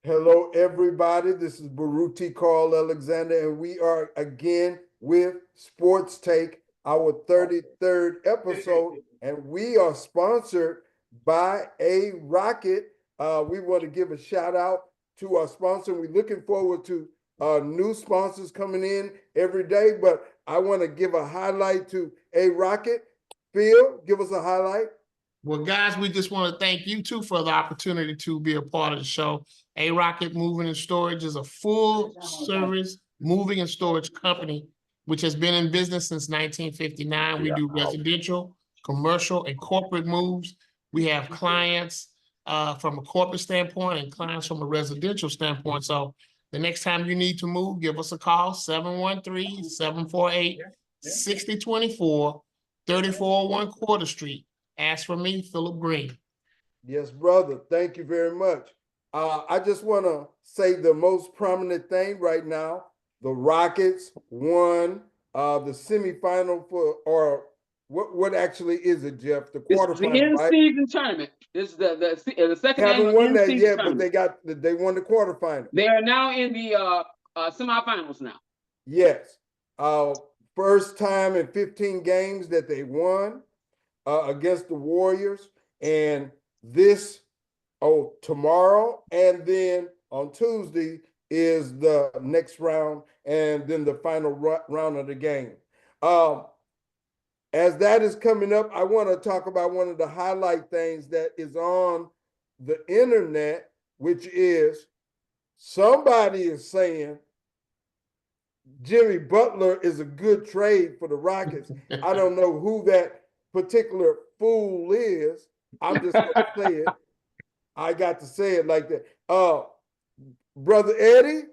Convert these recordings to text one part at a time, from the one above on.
Hello, everybody. This is Baruti Carl Alexander, and we are again with Sports Take, our 33rd episode, and we are sponsored by A Rocket. We want to give a shout out to our sponsor. We're looking forward to new sponsors coming in every day, but I want to give a highlight to A Rocket. Phil, give us a highlight. Well, guys, we just want to thank you too for the opportunity to be a part of the show. A Rocket Moving and Storage is a full service moving and storage company, which has been in business since 1959. We do residential, commercial, and corporate moves. We have clients from a corporate standpoint and clients from a residential standpoint. So the next time you need to move, give us a call, 713-748-6024, 3401 Quarter Street. Ask for me, Philip Green. Yes, brother. Thank you very much. I just want to say the most prominent thing right now. The Rockets won the semifinal for, or what actually is it, Jeff? The quarterfinal, the in-season tournament. This is the second haven't won that yet, tournament. but they won the quarterfinal. They are now in the semifinals now. Yes. First time in 15 games that they won against the Warriors, and tomorrow and then on Tuesday is the next round, and then the final round of the game. As that is coming up, I want to talk about one of the highlight things that is on the internet, which is somebody is saying Jimmy Butler is a good trade for the Rockets. I don't know who that particular fool is. I'm just going to say it. I got to say it like that. Brother Eddie,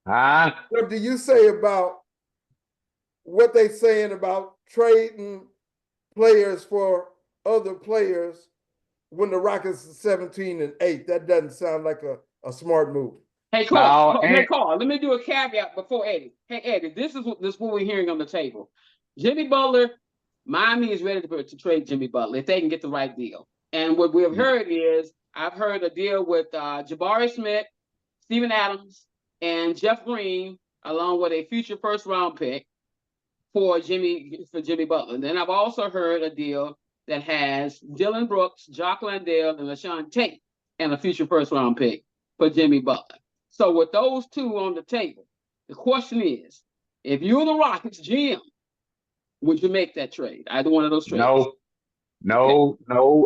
what do you say about what they saying about trading players for other players when the Rockets are 17-8? That doesn't sound like a smart move. Hey, Carl, let me do a caveat before Eddie. Hey, Eddie, this is what we're hearing on the table. Jimmy Butler, Miami is ready to trade Jimmy Butler if they can get the right deal. And what we have heard is, I've heard a deal with Jabari Smith, Steven Adams, and Jeff Green, along with a future first-round pick for Jimmy Butler. And then I've also heard a deal that has Dylan Brooks, Jock Landale, and LaShawn Tate, and a future first-round pick for Jimmy Butler. So with those two on the table, the question is, if you're the Rockets GM, would you make that trade? Either one of those trades? No,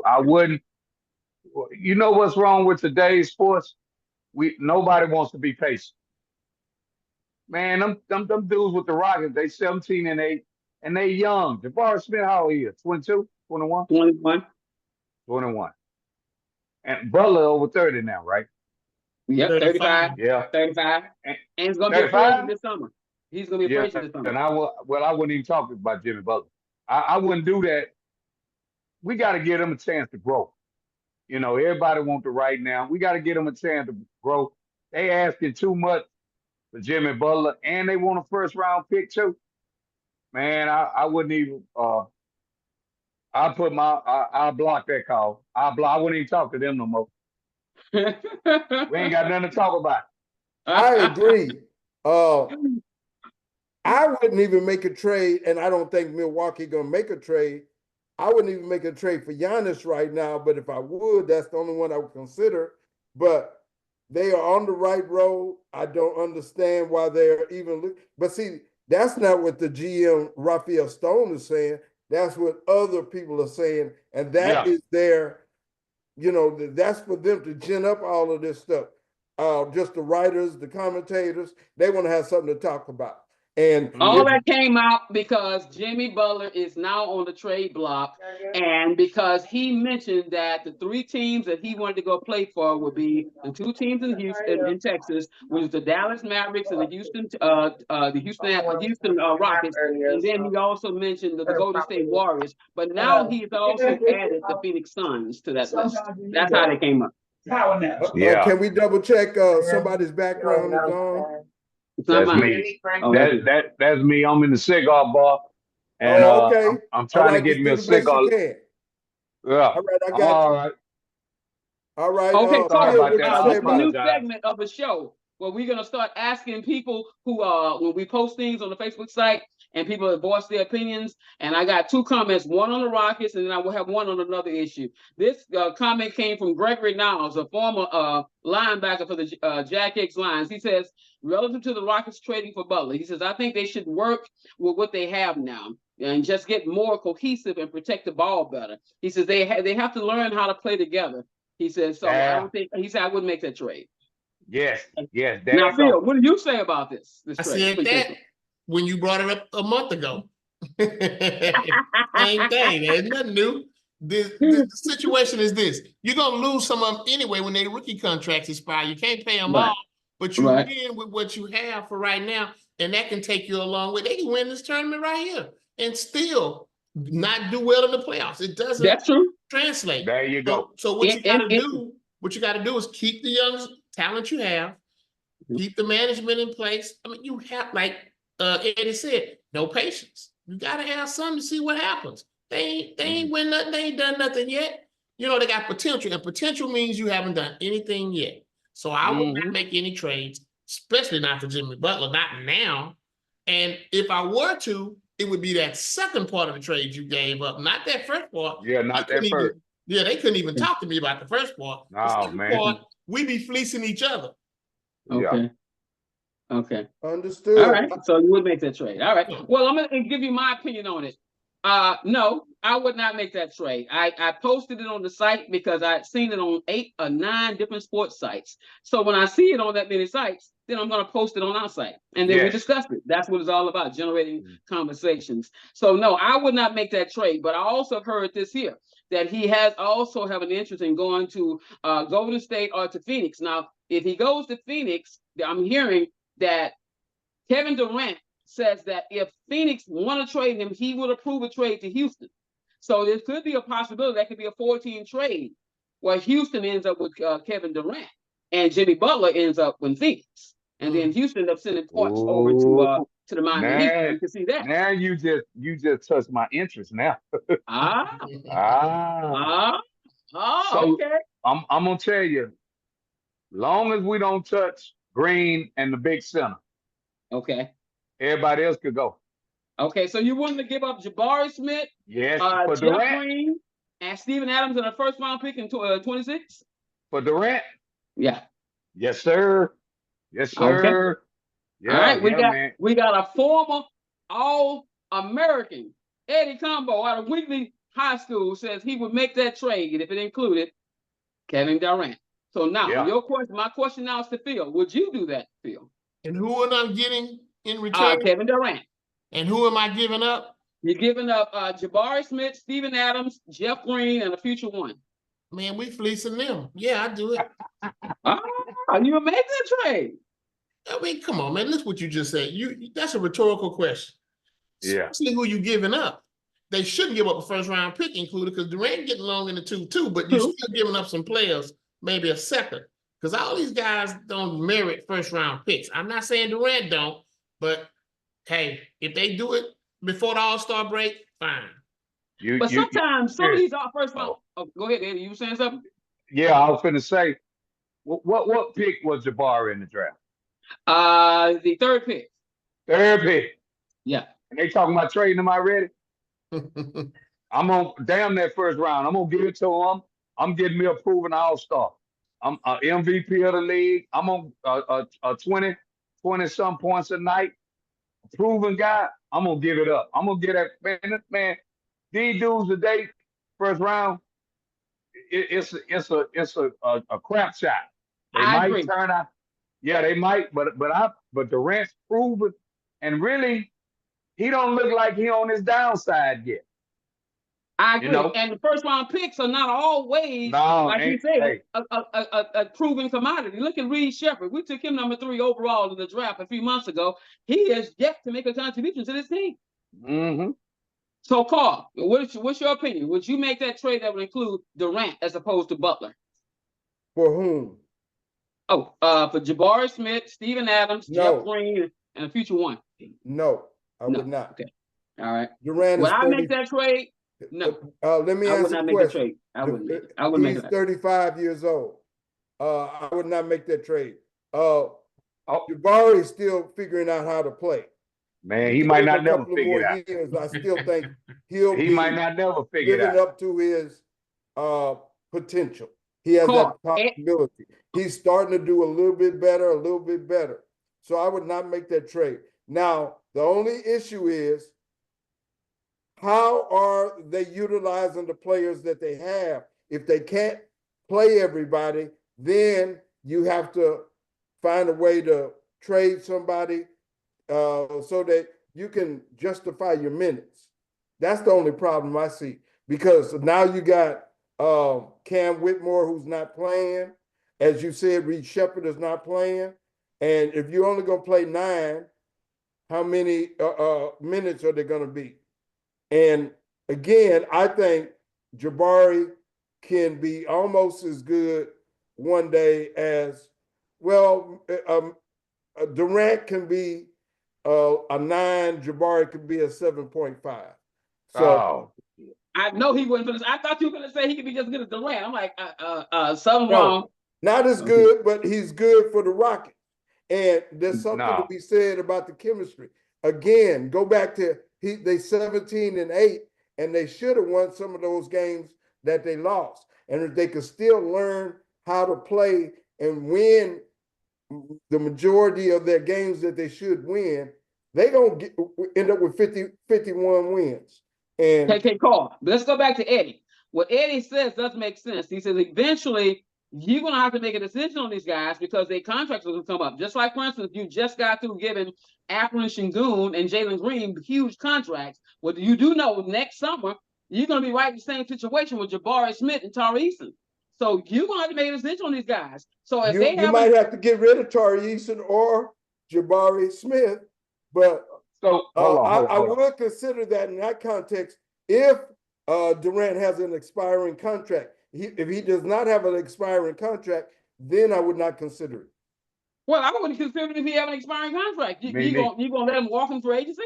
I wouldn't. You know what's wrong with today's sports? Nobody wants to be patient. Man, them dudes with the Rockets, they 17-8, and they young. Jabari Smith, how old are you? 22, 21? 21. And Butler over 30 now, right? Yep, 35. Yeah. 35. And he's going to be a free agent this summer. He's going to be a free agent this summer. And I wouldn't even talk about Jimmy Butler. I wouldn't do that. We got to give them a chance to grow. You know, everybody wants it right now. We got to give them a chance to grow. They asking too much for Jimmy Butler, and they want a first-round pick too. Man, I wouldn't even. I'll block that call. I wouldn't even talk to them no more. We ain't got nothing to talk about. I agree. I wouldn't even make a trade, and I don't think Milwaukee gonna make a trade. I wouldn't even make a trade for Giannis right now, but if I would, that's the only one I would consider. But they are on the right road. I don't understand why they're even but see, that's not what the GM Raphael Stone is saying. That's what other people are saying, and that is their, that's for them to gin up all of this stuff. Just the writers, the commentators, they want to have something to talk about. And all that came out because Jimmy Butler is now on the trade block, and because he mentioned that the three teams that he wanted to go play for would be the two teams in Houston, in Texas, which is the Dallas Mavericks and the Houston Rockets, and then he also mentioned the Golden State Warriors. But now he's also added the Phoenix Suns to that list. That's how they came up. Can we double check somebody's background is on? That's me. That's me. I'm in the cigar bar, and okay. I'm trying to get me a cigar. Yeah. All right, I got you. All right. All right. Okay, Phil, Carl, about what that. you I say this is a about new it? apologize. segment of the show where we're gonna start asking people who when we post things on the Facebook site and people have voiced their opinions. And I got 2 comments, one on the Rockets, and then I will have one on another issue. This comment came from Gregory Niles, a former linebacker for the Jackets Lions. He says, relative to the Rockets trading for Butler, he says, I think they should work with what they have now and just get more cohesive and protect the ball better. He says they have to learn how to play together. He says, so I don't think, he said, I wouldn't make that trade. Yes, yes, there Now, you Phil, go. what do you say about this I trade? said that when you brought it up a month ago. Same thing. There's nothing new. The situation is this. You're going to lose some of them anyway when their rookie contracts expire. You can't pay them all, but you win with what you have for right now, and that can take you a long way. They can win this tournament right here and still not do well in the playoffs. It doesn't That's true. translate. There you go. So what you got to do is keep the young talent you have, keep the management in place. I mean, you have, like Eddie said, no patience. You got to have something to see what happens. They ain't win nothing. They ain't done nothing yet. You know, they got potential, and potential means you haven't done anything yet. So I would not make any trades, especially not for Jimmy Butler, not now. And if I were to, it would be that second part of the trade you gave up, not that first part. Yeah, not that first. They couldn't even talk to me about the first part. No, the second man. part, we be fleecing each other. Okay. Okay. Understood. All right. So you would make that trade. All right. Well, I'm going to give you my opinion on it. No, I would not make that trade. I posted it on the site because I'd seen it on 8 or 9 different sports sites. So when I see it on that many sites, then I'm going to post it on our site. And then we discuss it. That's what it's all about, generating conversations. So no, I would not make that trade. But I also heard this here, that he has also have an interest in going to Golden State or to Phoenix. Now, if he goes to Phoenix, I'm hearing that Kevin Durant says that if Phoenix want to trade him, he would approve a trade to Houston. So there could be a possibility that could be a 14 trade where Houston ends up with Kevin Durant and Jimmy Butler ends up with Phoenix. And then Houston ends up sending points over to the Miami Heat. You can see that. Now you just touched my interest now. Okay. I'm gonna tell you, long as we don't touch Green and the big center. Okay. Everybody else could go. Okay, so you're willing to give up Jabari Smith, Yes, Jeff for Durant, Green, and Steven Adams in a first round pick in 26? For Durant? Yeah. Yes, sir. Yes, sir. Okay. Yeah, all right, man. we got a former All-American, Eddie Cumbo, out of Wheatley High School, says he would make that trade if it included Kevin Durant. So now, my question now is to Phil. Would you do that, Phil? And who am I getting in return? Kevin Durant. And who am I giving up? You're giving up Jabari Smith, Steven Adams, Jeff Green, and a future one. Man, we fleecing them. Yeah, I do it. You make that trade. I mean, come on, man. Listen what you just said. That's a rhetorical question. Yeah. Especially who you giving up. They shouldn't give up a first round pick included because Durant getting long in the 2-2, but you're still giving up some players, maybe a second. Because all these guys don't merit first round picks. I'm not saying Durant don't, but hey, if they do it before the All-Star break, fine. But sometimes some of these are first round. Oh, go ahead, Eddie. You were saying something? Yeah, I was going to say, what pick was Jabari in the draft? The 3rd pick. 3rd pick. Yeah. And they talking about trading him already? I'm on damn that first round. I'm gonna give it to him. I'm getting me a proven all-star. I'm a MVP of the league. I'm on a 20 some points a night. A proven guy. I'm gonna give it up. I'm gonna get that man. These dudes today, first round, it's a crap shot. They might agree. turn out. Yeah, they might, but Durant's proven, and really, he don't look like he on his downside yet. I agree. And the first round picks are not always, like you said, a proven commodity. Look at Reed Shepard. We took him number 3 overall in the draft a few months ago. He has yet to make a contribution to this team. Mm-hmm. So, Carl, what's your opinion? Would you make that trade that would include Durant as opposed to Butler? For whom? For Jabari Smith, Steven Adams, Jeff Green, and a future one. No, I would not. Okay. All right. Durant would I make that trade? No, Let me I would answer not the make the question. trade. I wouldn't make it. I wouldn't make He's it. 35 years old. I would not make that trade. Oh, Jabari is still figuring out how to play. man, You he give might him not a never couple of figure more it out. years, I still think he'll He be might not never figure it living out. up to his potential. He has Carl, that possibility. He's starting to do a little bit better, a little bit better. So I would not make that trade. Now, the only issue is how are they utilizing the players that they have? If they can't play everybody, then you have to find a way to trade somebody so that you can justify your minutes. That's the only problem I see, because now you got Cam Whitmore who's not playing. As you said, Reed Shepard is not playing. And if you're only going to play 9, how many minutes are they going to be? And again, I think Jabari can be almost as good one day as, well, Durant can be a 9, Jabari could be a 7.5. So Oh, I know he wasn't gonna. I thought you were gonna say he could be just good as Durant. I'm like, something no, wrong. not as good, but he's good for the Rockets. And there's something to no. be said about the chemistry. Again, go back to they 17-8, and they should have won some of those games that they lost. And if they could still learn how to play and win the majority of their games that they should win, they're going to end up with 51 wins. And Okay, Carl. Let's go back to Eddie. What Eddie says does make sense. He says eventually you're going to have to make a decision on these guys because their contracts are going to come up. Just like, for instance, you just got through giving Akron Şengün and Jalen Green huge contracts. Well, you do know next summer you're going to be right in the same situation with Jabari Smith and Tari Eason. So you're going to have to make a decision on these guys. So if you might have to get rid of Tari Eason or Jabari Smith, but So hold on. I would consider that in that context if Durant has an expiring contract. If he does not have an expiring contract, then I would not consider it. Well, I wouldn't consider it if he have an expiring contract. You gonna let him walk in free agency?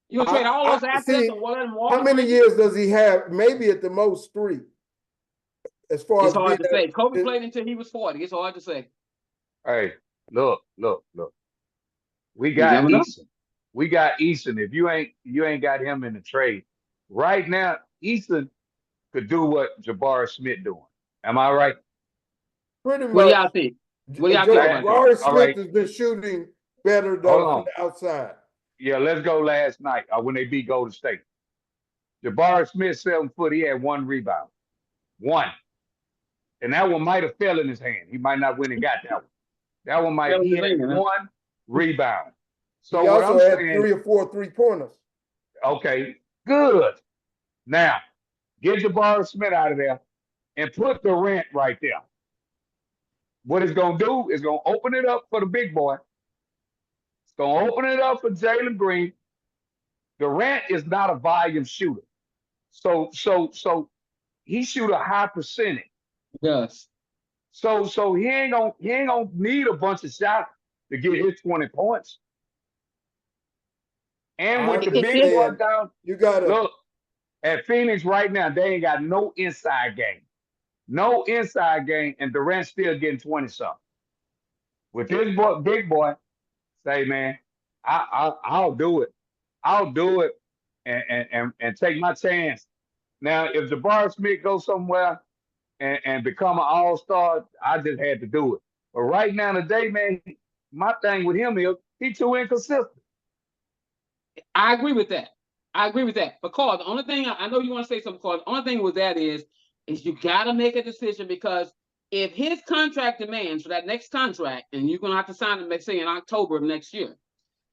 You gonna trade all those assets and let him walk? How many years does he have? Maybe at the most 3. As far it's as hard to say. Kobe played until he was 40. It's hard to say. Hey, look. We got Eason. We got Eason. If you ain't got him in the trade right now, Eason could do what Jabari Smith doing. Am I right? Pretty much. What do y'all think? What do y'all think about Jabari Smith has been shooting better though from the outside. Yeah, let's go last night when they beat Golden State. Jabari Smith, 7 foot, he had 1 rebound. 1. And that one might have fell in his hand. He might not win and got that one. That one might he had 1 rebound. So he what also I'm had saying, 3 or 4 3-pointers. Okay, good. Now, get Jabari Smith out of there and put Durant right there. What it's going to do is going to open it up for the big boy. It's going to open it up for Jalen Green. Durant is not a volume shooter. So he shoot a high percentage. Yes. So he ain't gonna need a bunch of shots to get his 20 points. And with the big boy down, you gotta look at Phoenix right now, they ain't got no inside game. No inside game, and Durant's still getting 20 something. With this big boy, say, man, I'll do it. I'll do it and take my chance. Now, if Jabari Smith goes somewhere and become an all-star, I just had to do it. But right now today, man, my thing with him is he's too inconsistent. I agree with that. But Carl, the only thing I know you want to say something, Carl. The only thing with that is you got to make a decision, because if his contract demands for that next contract, and you're gonna have to sign him, let's say in October of next year,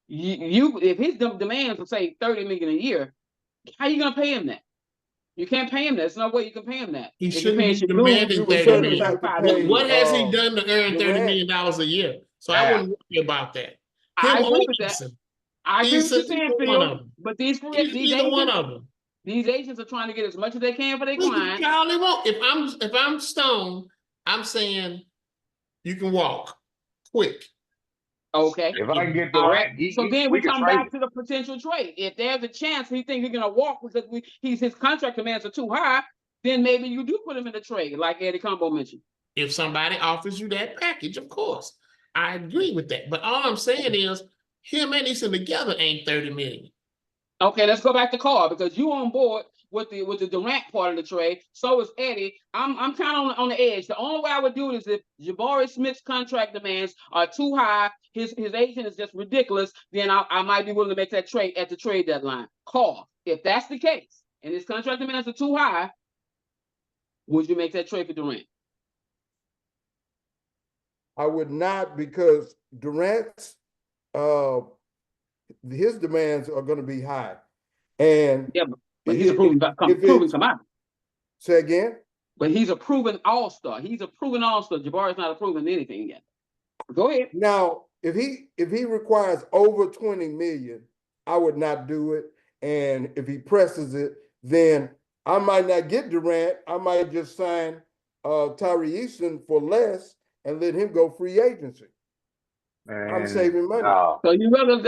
if his demands are say $30 million a year, how are you gonna pay him that? You can't pay him that. There's no way you can pay him that. He shouldn't be demanding $30 million. What has he done to earn $30 million a year? So I wouldn't worry about that. I agree with that. I agree with you saying, Phil, but these agents are trying to get as much as they can for their clients. Charlie won't. If I'm Stone, I'm saying you can walk quick. Okay. If I can get All right. Durant, So then we we can come trade back him. to the potential trade. If there's a chance he thinks he's gonna walk because his contract demands are too high, then maybe you do put him in the trade, like Eddie Cumbo mentioned. If somebody offers you that package, of course. I agree with that. But all I'm saying is him and Easton together ain't 30 million. Okay, let's go back to Carl because you on board with the Durant part of the trade. So is Eddie. I'm kind of on the edge. The only way I would do it is if Jabari Smith's contract demands are too high, his agent is just ridiculous, then I might be willing to make that trade at the trade deadline. Carl, if that's the case and his contract demands are too high, would you make that trade for Durant? I would not, because Durant's his demands are going to be high, and yeah, but he's a proven commodity. Say again. But he's a proven all-star. He's a proven all-star. Jabari's not a proven anything yet. Go ahead. Now, if he requires over 20 million, I would not do it. And if he presses it, then I might not get Durant. I might just sign Tyree Easton for less and let him go free agency. Man, I'm saving money. no. So you rather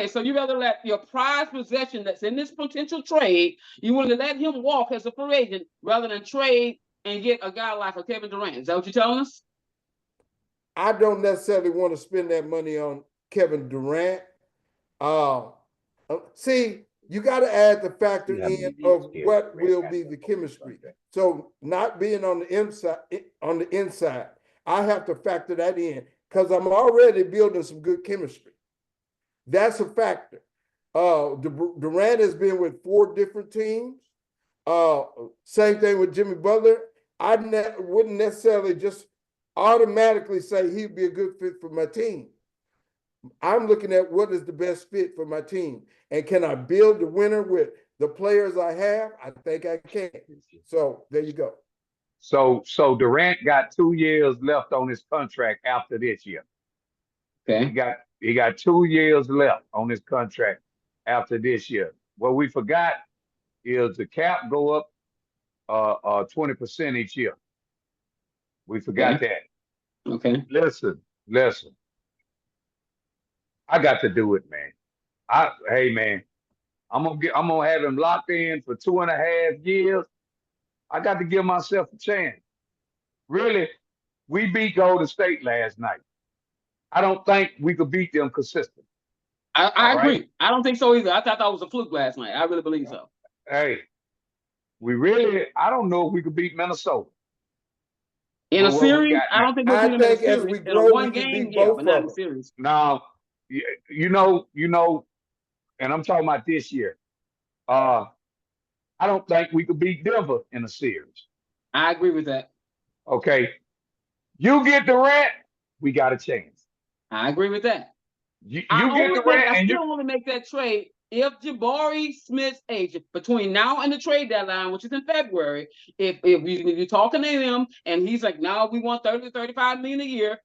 so you rather let your prized possession that's in this potential trade, you want to let him walk as a free agent rather than trade and get a guy like a Kevin Durant. Is that what you're telling us? I don't necessarily want to spend that money on Kevin Durant. See, you got to add the factor in of what will be the chemistry. So not being on the inside, I have to factor that in because I'm already building some good chemistry. That's a factor. Durant has been with 4 different teams. Same thing with Jimmy Butler. I wouldn't necessarily just automatically say he'd be a good fit for my team. I'm looking at what is the best fit for my team. And can I build the winner with the players I have? I think I can. So there you go. So Durant got 2 years left on his contract after this year. Okay. He got 2 years left on his contract after this year. What we forgot is the cap go up 20% each year. We forgot that. Okay. Listen. I got to do it, man. Hey man, I'm gonna have him locked in for 2.5 years. I got to give myself a chance. Really, we beat Golden State last night. I don't think we could beat them consistently. I agree. Right? I don't think so either. I thought that was a fluke last night. I really believe so. Hey, I don't know if we could beat Minnesota. In a series, I don't think we'll beat them in a series. As we grow, in one game, yeah, but not in a series. Now, you know, and I'm talking about this year. I don't think we could beat Denver in a series. I agree with that. Okay. You get Durant, we got a chance. I agree with that. You get Durant, I still want to make that trade if Jabari Smith's agent between now and the trade deadline, which is in February, if you're talking to him and he's like, no, we want 30 to 35 million a year,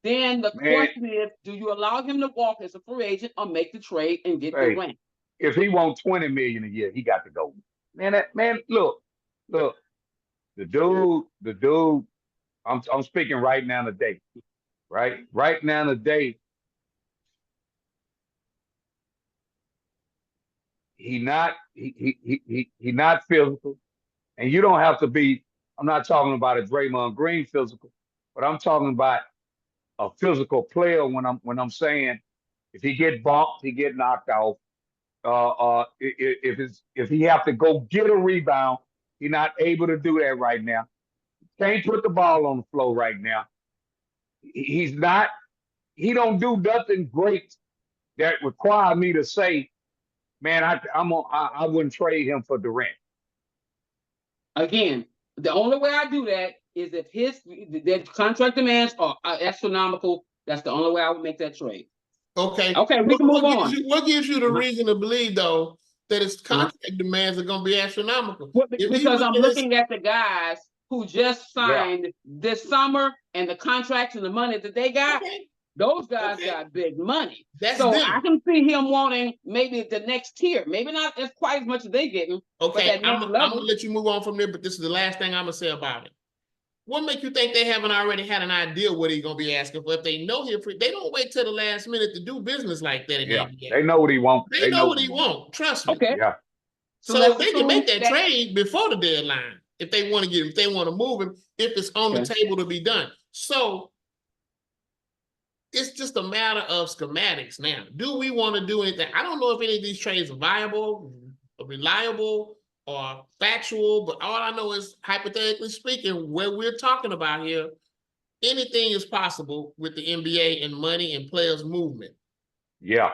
then the question is, do you allow him to walk as a free agent or make the trade and get Durant? If he wants 20 million a year, he got to go. Man, look, the dude. I'm speaking right now today, right now today. He not physical, and you don't have to be. I'm not talking about a Draymond Green physical, but I'm talking about a physical player. When I'm saying if he get bumped, he get knocked off. If he have to go get a rebound, he's not able to do that right now. Can't put the ball on the floor right now. He don't do nothing great that require me to say, man, I wouldn't trade him for Durant. Again, the only way I do that is if their contract demands are astronomical. That's the only way I would make that trade. Okay, we can move on. What gives you the reason to believe, though, that his contract demands are going to be astronomical? Because I'm looking at the guys who just signed this summer and the contracts and the money that they got. Okay. Those guys got big money. I can see him wanting maybe the next tier. Maybe not as quite as much as they getting. Okay, I'm going to let you move on from there, but this is the last thing I'm going to say about it. What make you think they haven't already had an idea what he's gonna be asking for? If they know him, they don't wait till the last minute to do business like that in the Yeah, NBA. they know what he wants. They know what he wants. Trust me. Okay. Yeah. So So let's they can make assume that trade before the deadline if they want to get him, if they want to move him, if it's on the table to be done. So it's just a matter of schematics now. Do we want to do anything? I don't know if any of these trades are viable, reliable, or factual, but all I know is, hypothetically speaking, where we're talking about here, anything is possible with the NBA and money and players' movement. Yeah.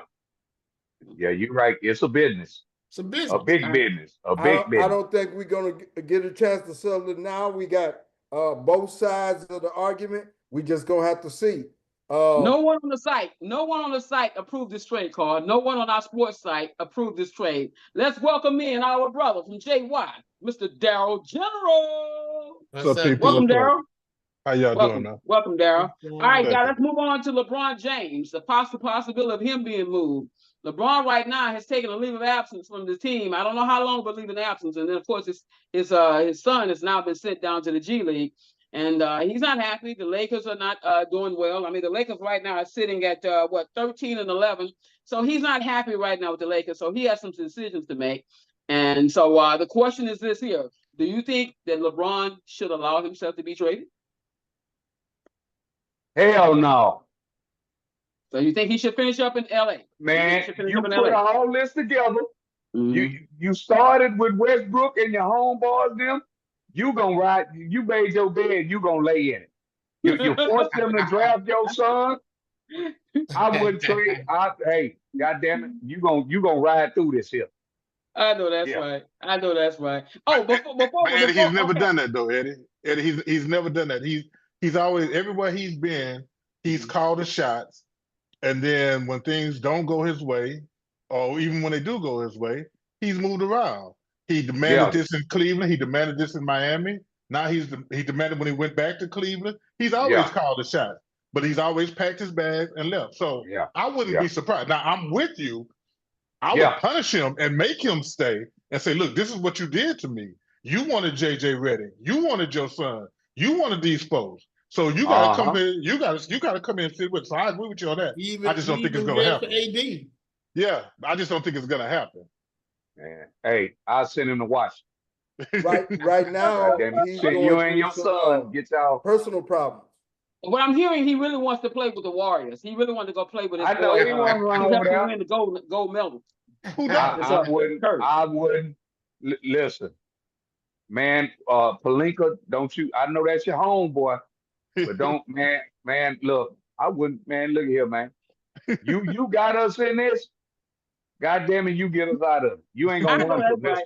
Yeah, you're right. It's a business. It's a business. A big business. A big business. I don't think we're gonna get a chance to settle it now. We got both sides of the argument. We just gonna have to see. No one on the site approved this trade, Carl. No one on our sports site approved this trade. Let's welcome in our brother from JY, Mr. Darrell General. What's up, people? Welcome, Darrell. How y'all doing now? Welcome, Darrell. All right, Thank guys, you. let's move on to LeBron James. The possibility of him being moved. LeBron right now has taken a leave of absence from the team. I don't know how long, but leave of absence. And then, of course, his son has now been sent down to the G League. And he's not happy. The Lakers are not doing well. I mean, the Lakers right now are sitting at 13-11. So he's not happy right now with the Lakers. So he has some decisions to make. And so the question is this here: do you think that LeBron should allow himself to be traded? Hell no. So you think he should finish up in LA? Man, you put all this together. Mm-hmm. You started with Westbrook and your homeboys, them. You gonna ride, you made your bed, you gonna lay in it. You forced them to draft your son. I wouldn't trade. Hey, goddamn it, you gonna ride through this here. I know that's right. I know that's right. Oh, before Eddie, he's never done that though, Eddie. Eddie, he's never done that. He's always, everywhere he's been, he's called the shots. And then when things don't go his way, or even when they do go his way, he's moved around. He demanded this in Cleveland. He demanded this in Miami. Now he demanded when he went back to Cleveland. He's always called the shot, but he's always packed his bags and left. So I wouldn't be surprised. Now I'm with you. I would punish him and make him stay and say, look, this is what you did to me. You wanted JJ Redick. You wanted your son. You wanted these folks. So you gotta come in. You gotta come in and sit with. So I agree with you on that. I just don't think it's gonna happen. AD. Yeah, I just don't think it's gonna happen. Man, hey, I'll send him to watch. Right now, he's going you and your son get y'all personal problems. What I'm hearing, he really wants to play with the Warriors. He really wanted to go play with his boys. I know he wants to run over there. Win the gold medal. I wouldn't listen, man. Pelinka, don't you? I know that's your homeboy, but don't, man. Look, I wouldn't, man. Look here, man. You got us in this. God damn it, you get us out of it. You ain't gonna run from this.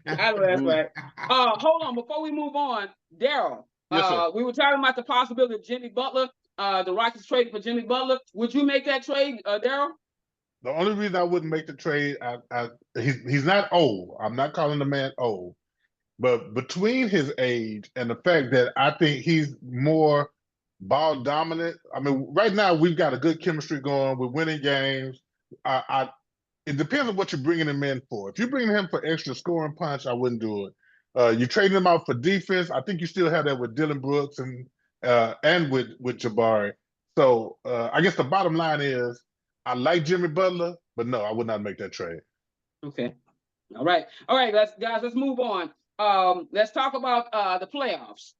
I know that's right. Hold on, before we move on, Darrell. Yes, we were talking about the possibility of Jimmy Butler. The Rockets trading for Jimmy Butler. Would you make that trade, Darrell? The only reason I wouldn't make the trade, he's not old. I'm not calling the man old, but between his age and the fact that I think he's more ball dominant. I mean, right now we've got a good chemistry going. We're winning games. It depends on what you're bringing him in for. If you're bringing him for extra scoring punch, I wouldn't do it. You're trading him out for defense. I think you still have that with Dylan Brooks and with Jabari. So I guess the bottom line is I like Jimmy Butler, but no, I would not make that trade. Okay. All right. Let's move on. Let's talk about the playoffs.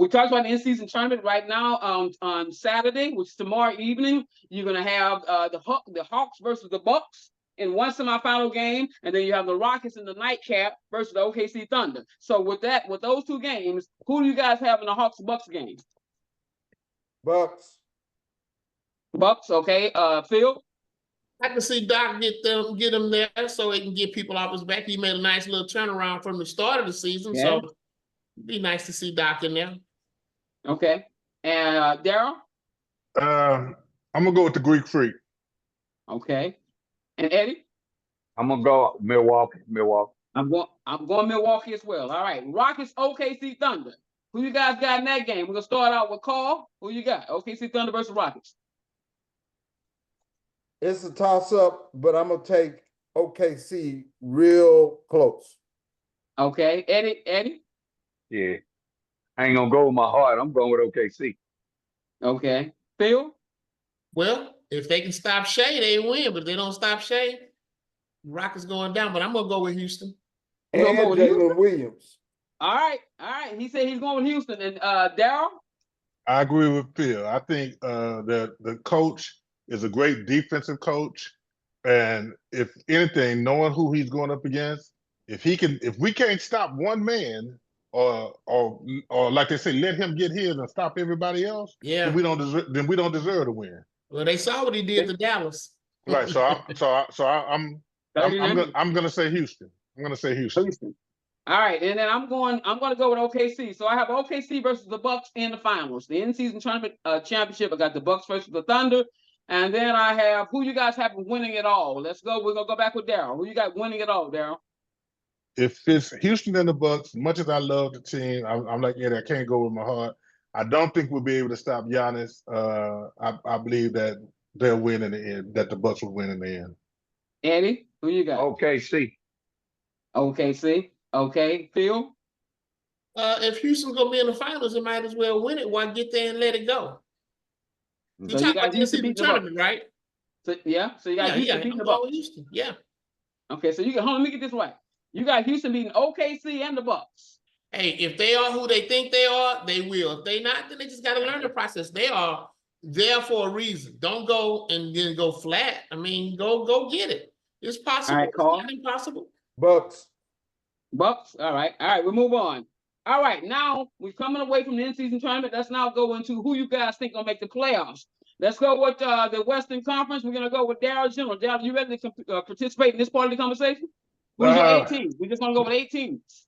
We talked about the in-season tournament right now on Saturday, which is tomorrow evening. You're going to have the Hawks versus the Bucks in one semifinal game, and then you have the Rockets in the nightcap versus the OKC Thunder. So with those two games, who do you guys have in the Hawks-Bucks game? Bucks, okay. Phil? I can see Doc get them there so he can get people off his back. He made a nice little turnaround from the start of the season, so it'd be nice to see Doc in there. Okay. And Darrell? I'm gonna go with the Greek Freak. Okay. And Eddie? I'm gonna go Milwaukee. I'm going Milwaukee as well. All right. Rockets, OKC Thunder. Who you guys got in that game? We're gonna start out with Carl. Who you got? OKC Thunder versus Rockets. It's a toss-up, but I'm gonna take OKC real close. Okay. Eddie? Yeah. I ain't gonna go with my heart. I'm going with OKC. Okay. Phil? Well, if they can stop Shea, they win. But if they don't stop Shea, Rockets going down. But I'm gonna go with Houston. You gonna go And with Houston? Jalen Williams. All right. He said he's going with Houston. And Darryl? I agree with Phil. I think that the coach is a great defensive coach, and if anything, knowing who he's going up against, if we can't stop one man, or like they say, let him get his and stop everybody else, Yeah. then we don't deserve to win. Well, they saw what he did to Dallas. Right. So I'm gonna say Houston. I'm gonna say Houston. All right, and then I'm gonna go with OKC. So I have OKC versus the Bucks in the finals, the in-season tournament championship. I got the Bucks versus the Thunder, and then I have who you guys have winning it all. Let's go. We're gonna go back with Darryl. Who you got winning it all, Darryl? If it's Houston and the Bucks, much as I love the team, I'm like Eddie. I can't go with my heart. I don't think we'll be able to stop Giannis. I believe that they'll win in the end. That the Bucks will win in the end. Eddie, who you got? OKC. OKC. Okay, Phil. If Houston's gonna be in the finals, they might as well win it. Why get there and let it go? You So talking you got about the Houston in-season beating the Bucks. tournament, right? So you got Houston beating the I'm Bucks. going with Houston. Yeah. Okay, so hold on, let me get this right. You got Houston beating OKC and the Bucks. Hey, if they are who they think they are, they will. If they not, then they just got to learn the process. They are there for a reason. Don't go and then go flat. I mean, go get it. It's possible. All right, Carl. It's not impossible. Bucks. Bucks. All right, we'll move on. All right, now we're coming away from the in-season tournament. Let's now go into who you guys think will make the playoffs. Let's go with the Western Conference. We're gonna go with Darryl General. Darryl, you ready to participate in this part of the conversation? Who's your 8 teams? We're just gonna go with 8 teams.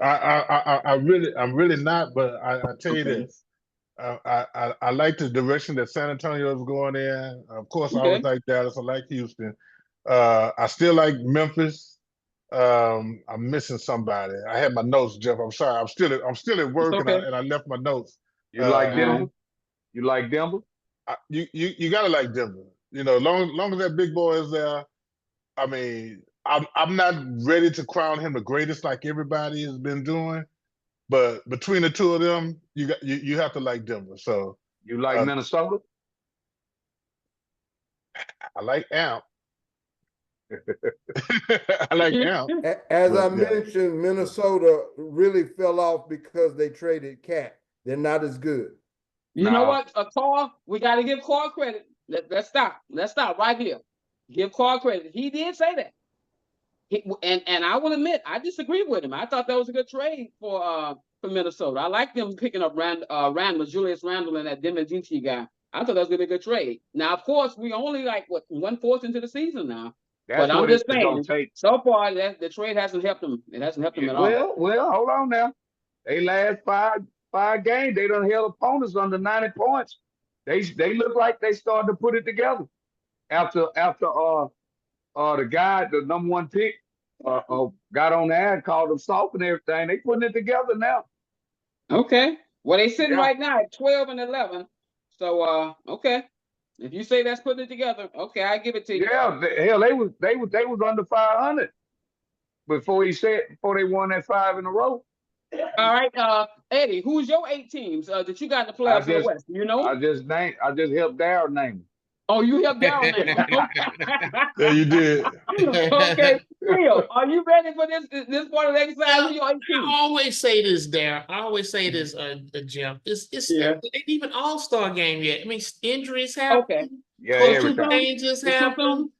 I'm really not, but I tell you this. I like the direction that San Antonio is going in. Of course, I always like Dallas. I like Houston. I still like Memphis. I'm missing somebody. I had my notes, Jeff. I'm sorry. I'm still at work, and I left my notes. You like Denver? You like Denver? You gotta like Denver. You know, long as that big boy is there. I mean, I'm not ready to crown him the greatest like everybody has been doing, but between the two of them, you have to like Denver. So you like Minnesota? I like Amp. I like Amp. As I mentioned, Minnesota really fell off because they traded Cat. They're not as good. You know what, Carl? We got to give Carl credit. Let's stop. Let's stop right here. Give Carl credit. He did say that. And I will admit, I disagree with him. I thought that was a good trade for Minnesota. I like them picking up Randall, Julius Randle, and that Demizinski guy. I thought that was going to be a good trade. Now, of course, we only like 1/4 into the season now. But I'm just saying, so far the trade hasn't helped them. It hasn't helped them at all. Well, hold on now. They last five games, they done held opponents under 90 points. They look like they started to put it together. After the guy, the number 1 pick, got on the ad, called them soft and everything. They putting it together now. Okay. Well, they sitting right now at 12-11. So okay. If you say that's putting it together, okay, I give it to you. Yeah, hell, they was under 500 before they won that 5 in a row. All right, Eddie, who's your 8 teams that you got in the playoffs in the West? You know? I just helped Darryl name them. Oh, you helped Darryl name them. Yeah, you did. Okay, Phil, are you ready for this part of the exercise? Who your 8 teams? I always say this, Darryl. I always say this, Jim. It ain't even All-Star game yet. I mean, injuries happen. Okay. Yeah, everything. Changes happen.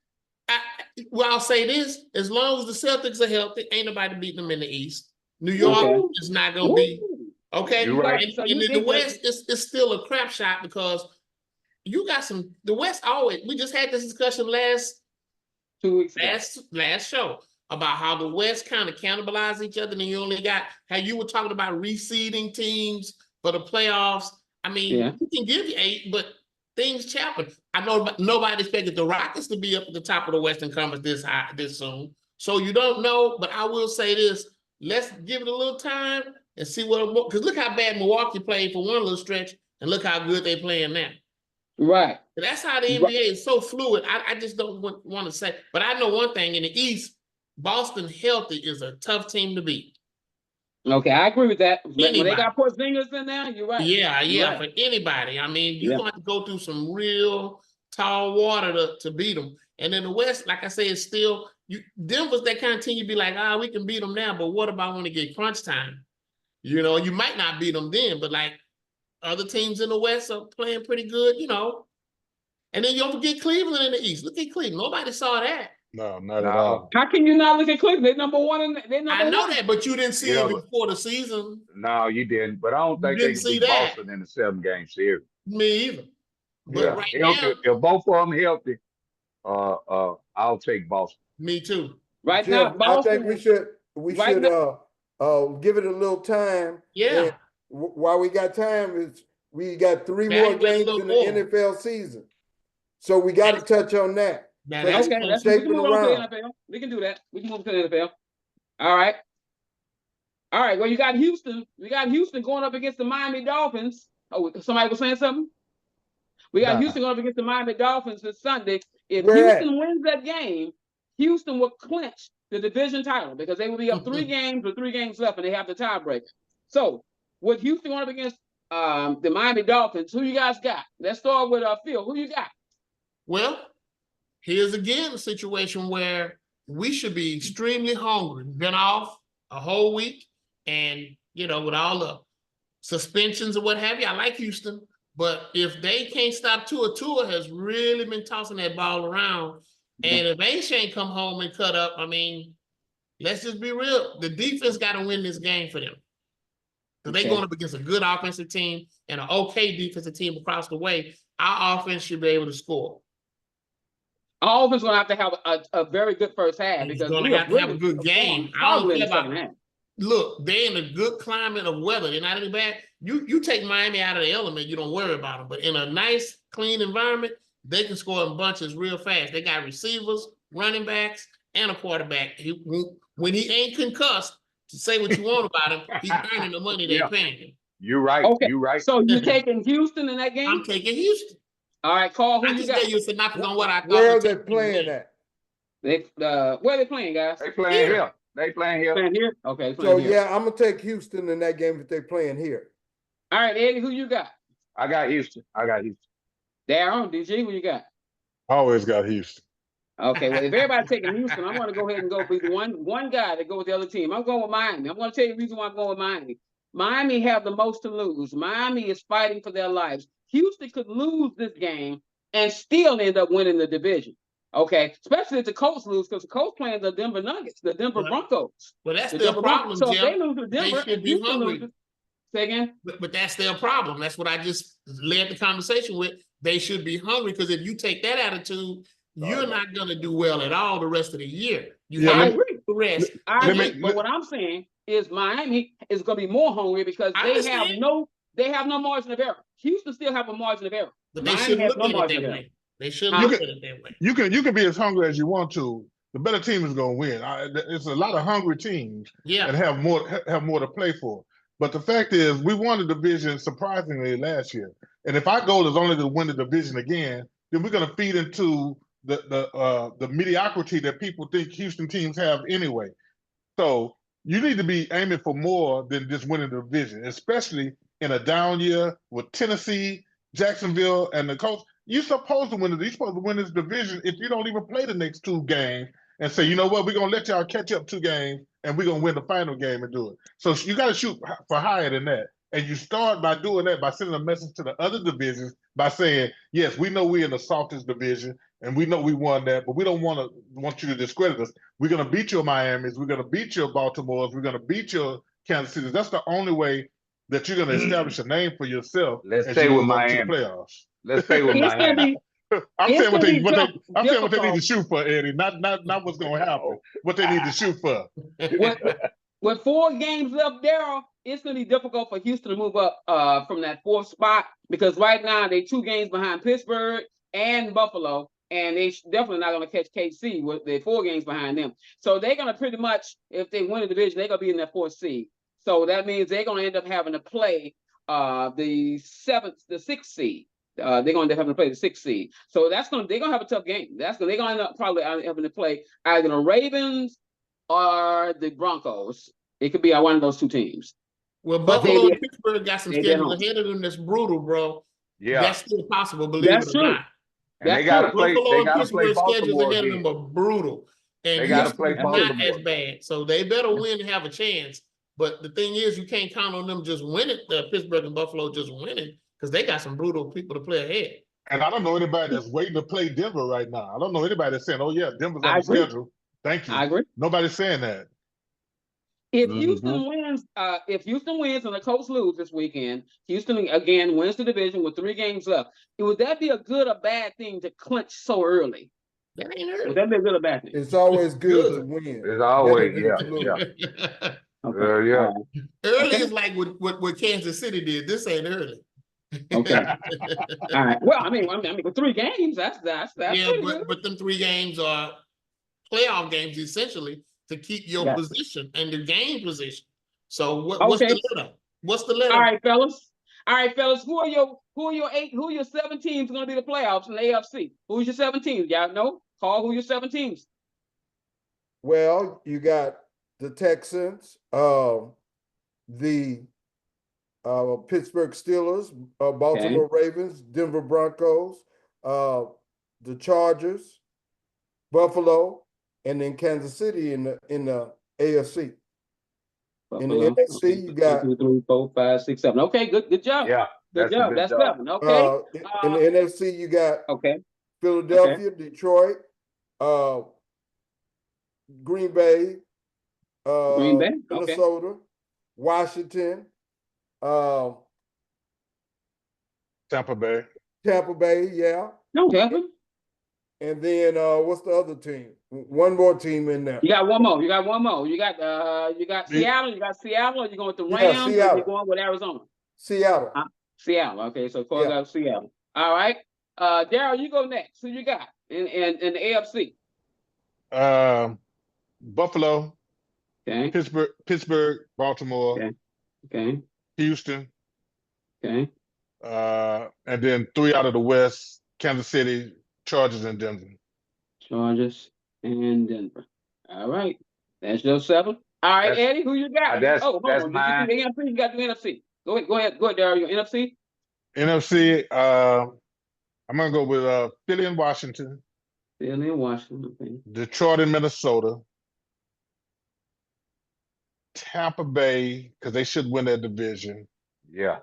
I'll say this: as long as the Celtics are healthy, ain't nobody beating them in the East. New York is not going to be okay. Right. And in the West, it's still a crap shot because you got the West always. We just had this discussion last 2 weeks last show about how the West kind of cannibalize each other, and you only got how you were talking about reseeding teams for the playoffs. I mean, you can give you 8, but things happen. I know nobody expected the Rockets to be up at the top of the Western Conference this soon, so you don't know. But I will say this. Let's give it a little time and see what, because look how bad Milwaukee played for one little stretch, and look how good they're playing now. Right. That's how the NBA is so fluid. I just don't want to say, but I know one thing: in the East, Boston healthy is a tough team to beat. Okay, I agree with that. When they Anybody. got Porzingis in there, you're right. Yeah, You're yeah, right. for anybody. I mean, you're Yeah. going to have to go through some real tall water to beat them. And in the West, like I say, it's still Denver's that kind of team. You be like, we can beat them now, but what about when it get crunch time? You know, you might not beat them then, but like other teams in the West are playing pretty good, you know. And then you don't forget Cleveland in the East. Look at Cleveland. Nobody saw that. No, not at No. all. How can you not look at Cleveland? They're number one. They're number I know one. that, but you didn't see Yeah, it but before the season. no, you didn't. But I don't You think they didn't can see beat that. Boston in the 7-game series. Me either. But Yeah, right healthy. now, If both of them healthy, I'll take Boston. me too. Right Jeff, now, Boston. I think we should right give it a little time. Yeah. And while we got time, we got 3 Evaluate more a games little in the more. NFL season. So we got to touch on that. Now, So that's Okay, we we shape can it move on to the around. NFL. We can do that. We can move to the NFL. All right. All right. Well, you got Houston. We got Houston going up against the Miami Dolphins. Oh, somebody was saying something? We got Nah. Houston going up against the Miami Dolphins this Sunday. If Where Houston wins that game, Houston will clinch the division title because they will be up 3 games with 3 games left, and they have the tiebreaker. So, with Houston going up against the Miami Dolphins, who you guys got? Let's start with Phil. Who you got? Well, here's again a situation where we should be extremely hungry. Been off a whole week, and you know, with all the suspensions or what have you, I like Houston. But if they can't stop Tua has really been tossing that ball around. And if Ain't come home and cut up, I mean, let's just be real. The defense got to win this game for them. So they're going up against a good offensive team and an okay defensive team across the way. Our offense should be able to score. Our offense going to have a very good first half And because it's going to have a good game. I don't care about. Look, they're in a good climate of weather. They're not any bad. You take Miami out of the element, you don't worry about them. But in a nice, clean environment, they can score in bunches real fast. They got receivers, running backs, and a quarterback. When he ain't concussed, to say what you want about him, he's earning the money they're paying him. You're right. Okay. You're right. So you're taking Houston in that game? I'm taking Houston. All right, Carl, who I you just got? gave you a synopsis on what I thought. Where are they playing at? Where are they playing, guys? They playing here. They playing here. Playing here? Okay. So here. yeah, I'm gonna take Houston in that game if they're playing here. All right, Eddie, who you got? I got Houston. Darrell, DG, who you got? Always got Houston. Okay, well, if everybody's taking Houston, I'm going to go ahead and go with one guy to go with the other team. I'm going with Miami. I'm going to tell you the reason why I'm going with Miami. Miami have the most to lose. Miami is fighting for their lives. Houston could lose this game and still end up winning the division. Okay, especially if the Colts lose, because the Colts playing the Denver Nuggets, the Denver Broncos. Well, that's their problem, So Jeff. if they lose to Denver, They should be hungry. Say again? But that's their problem. That's what I just led the conversation with. They should be hungry because if you take that attitude, you're not going to do well at all the rest of the year. I agree. The rest. I agree. But what I'm saying is Miami is going to be more hungry because they have no margin of error. Houston still have a margin of error. But they shouldn't look at it that way. They shouldn't look at it that way. You can be as hungry as you want to. The better team is going to win. It's a lot of hungry teams and have more to play for. But the fact is, we won the division surprisingly last year. And if our goal is only to win the division again, then we're going to feed into the mediocrity that people think Houston teams have anyway. So you need to be aiming for more than just winning the division, especially in a down year with Tennessee, Jacksonville, and the Colts. You're supposed to win this division if you don't even play the next 2 games and say, you know what, we're going to let y'all catch up 2 games and we're going to win the final game and do it. So you got to shoot for higher than that. And you start by doing that, by sending a message to the other divisions by saying, yes, we know we're in the softest division and we know we won that, but we don't want you to discredit us. We're going to beat your Miamis. We're going to beat your Baltimores. We're going to beat your Kansas City. That's the only way that you're going to establish a name for yourself. Let's stay with Miami. Playoffs. Let's stay with Miami. I'm saying what they need to shoot for, Eddie. Not what's going to happen. What they need to shoot for. With 4 games left, Darryl, it's going to be difficult for Houston to move up from that 4th spot because right now they're 2 games behind Pittsburgh and Buffalo, and they definitely not going to catch KC with their 4 games behind them. So they're going to pretty much, if they win the division, they're going to be in that 4th seed. So that means they're going to end up having to play the 6th seed. They're going to end up having to play the 6th seed. So they're going to have a tough game. They're going to end up probably having to play either the Ravens or the Broncos It could be one of those two teams. Well, But they Buffalo be- and Pittsburgh got some they be schedules home. ahead of them that's brutal, bro. Yeah. That's still possible, believe That's it or true. not. And they That's gotta true. play. Buffalo They and gotta play Pittsburgh schedules Baltimore ahead of again. them are brutal. And They gotta Houston play is not Baltimore. as bad. So they better win and have a chance. But the thing is, you can't count on them just winning, Pittsburgh and Buffalo just winning, because they got some brutal people to play ahead. And I don't know anybody that's waiting to play Denver right now. I don't know anybody that's saying, "Oh yeah, Denver's on I the agree. schedule." Thank you. I agree. Nobody's saying that. If Mhm. Houston wins and the Colts lose this weekend, Houston again wins the division with 3 games left. Would that be a good or bad thing to clinch so early? That ain't Would early. that be a good or bad thing? It's always good to Good. win. It's always, Better than yeah, to lose. yeah. Okay. Yeah. All right. Early Okay. is like what Kansas City did. This ain't early. Okay. All right. Well, I mean, with 3 games, that's Yeah, pretty good. but them 3 games are playoff games essentially to keep your Yeah. position and the game position. So what's Okay. the letter? What's the letter? All right, fellas. Who are your 7 teams going to be the playoffs in the AFC? Who's your 7 teams? Y'all know? Call who your 7 teams. Well, you got the Texans, the Pittsburgh Steelers, Baltimore Ravens, Denver Broncos, the Chargers, Buffalo, and then Kansas City in the AFC. In the NFC, you got 1, 2, 3, 4, 5, 6, 7. Okay, good job. Yeah. Good job. a good That's job. 7. Okay. in the NFC, you got Okay. Philadelphia, Detroit, Green Bay, Green Bay. Okay. Minnesota, Washington, Tampa Bay. Tampa Bay, yeah. No, Kevin. And then what's the other team? One more team in there. You got one more. You got Seattle. You got Seattle. Or you going with the Rams? Or Seattle. you going with Arizona? Seattle. Seattle. Okay, so Corey got Seattle. All right. Darryl, you go next. Who you got in the AFC? Buffalo, Okay. Pittsburgh, Baltimore, Okay. Okay. Houston, Okay. and then 3 out of the West: Kansas City, Chargers, and Denver. Chargers and Denver. All right. That's your 7. All right, That's- Eddie, who you got? Hold that's on. mine. Did you do the NFC? You got the NFC. Go ahead, Darryl. Your NFC? NFC, I'm gonna go with Philly and Washington, Philly and Washington. Okay. Detroit and Minnesota, Tampa Bay, because they should win that division. Yeah.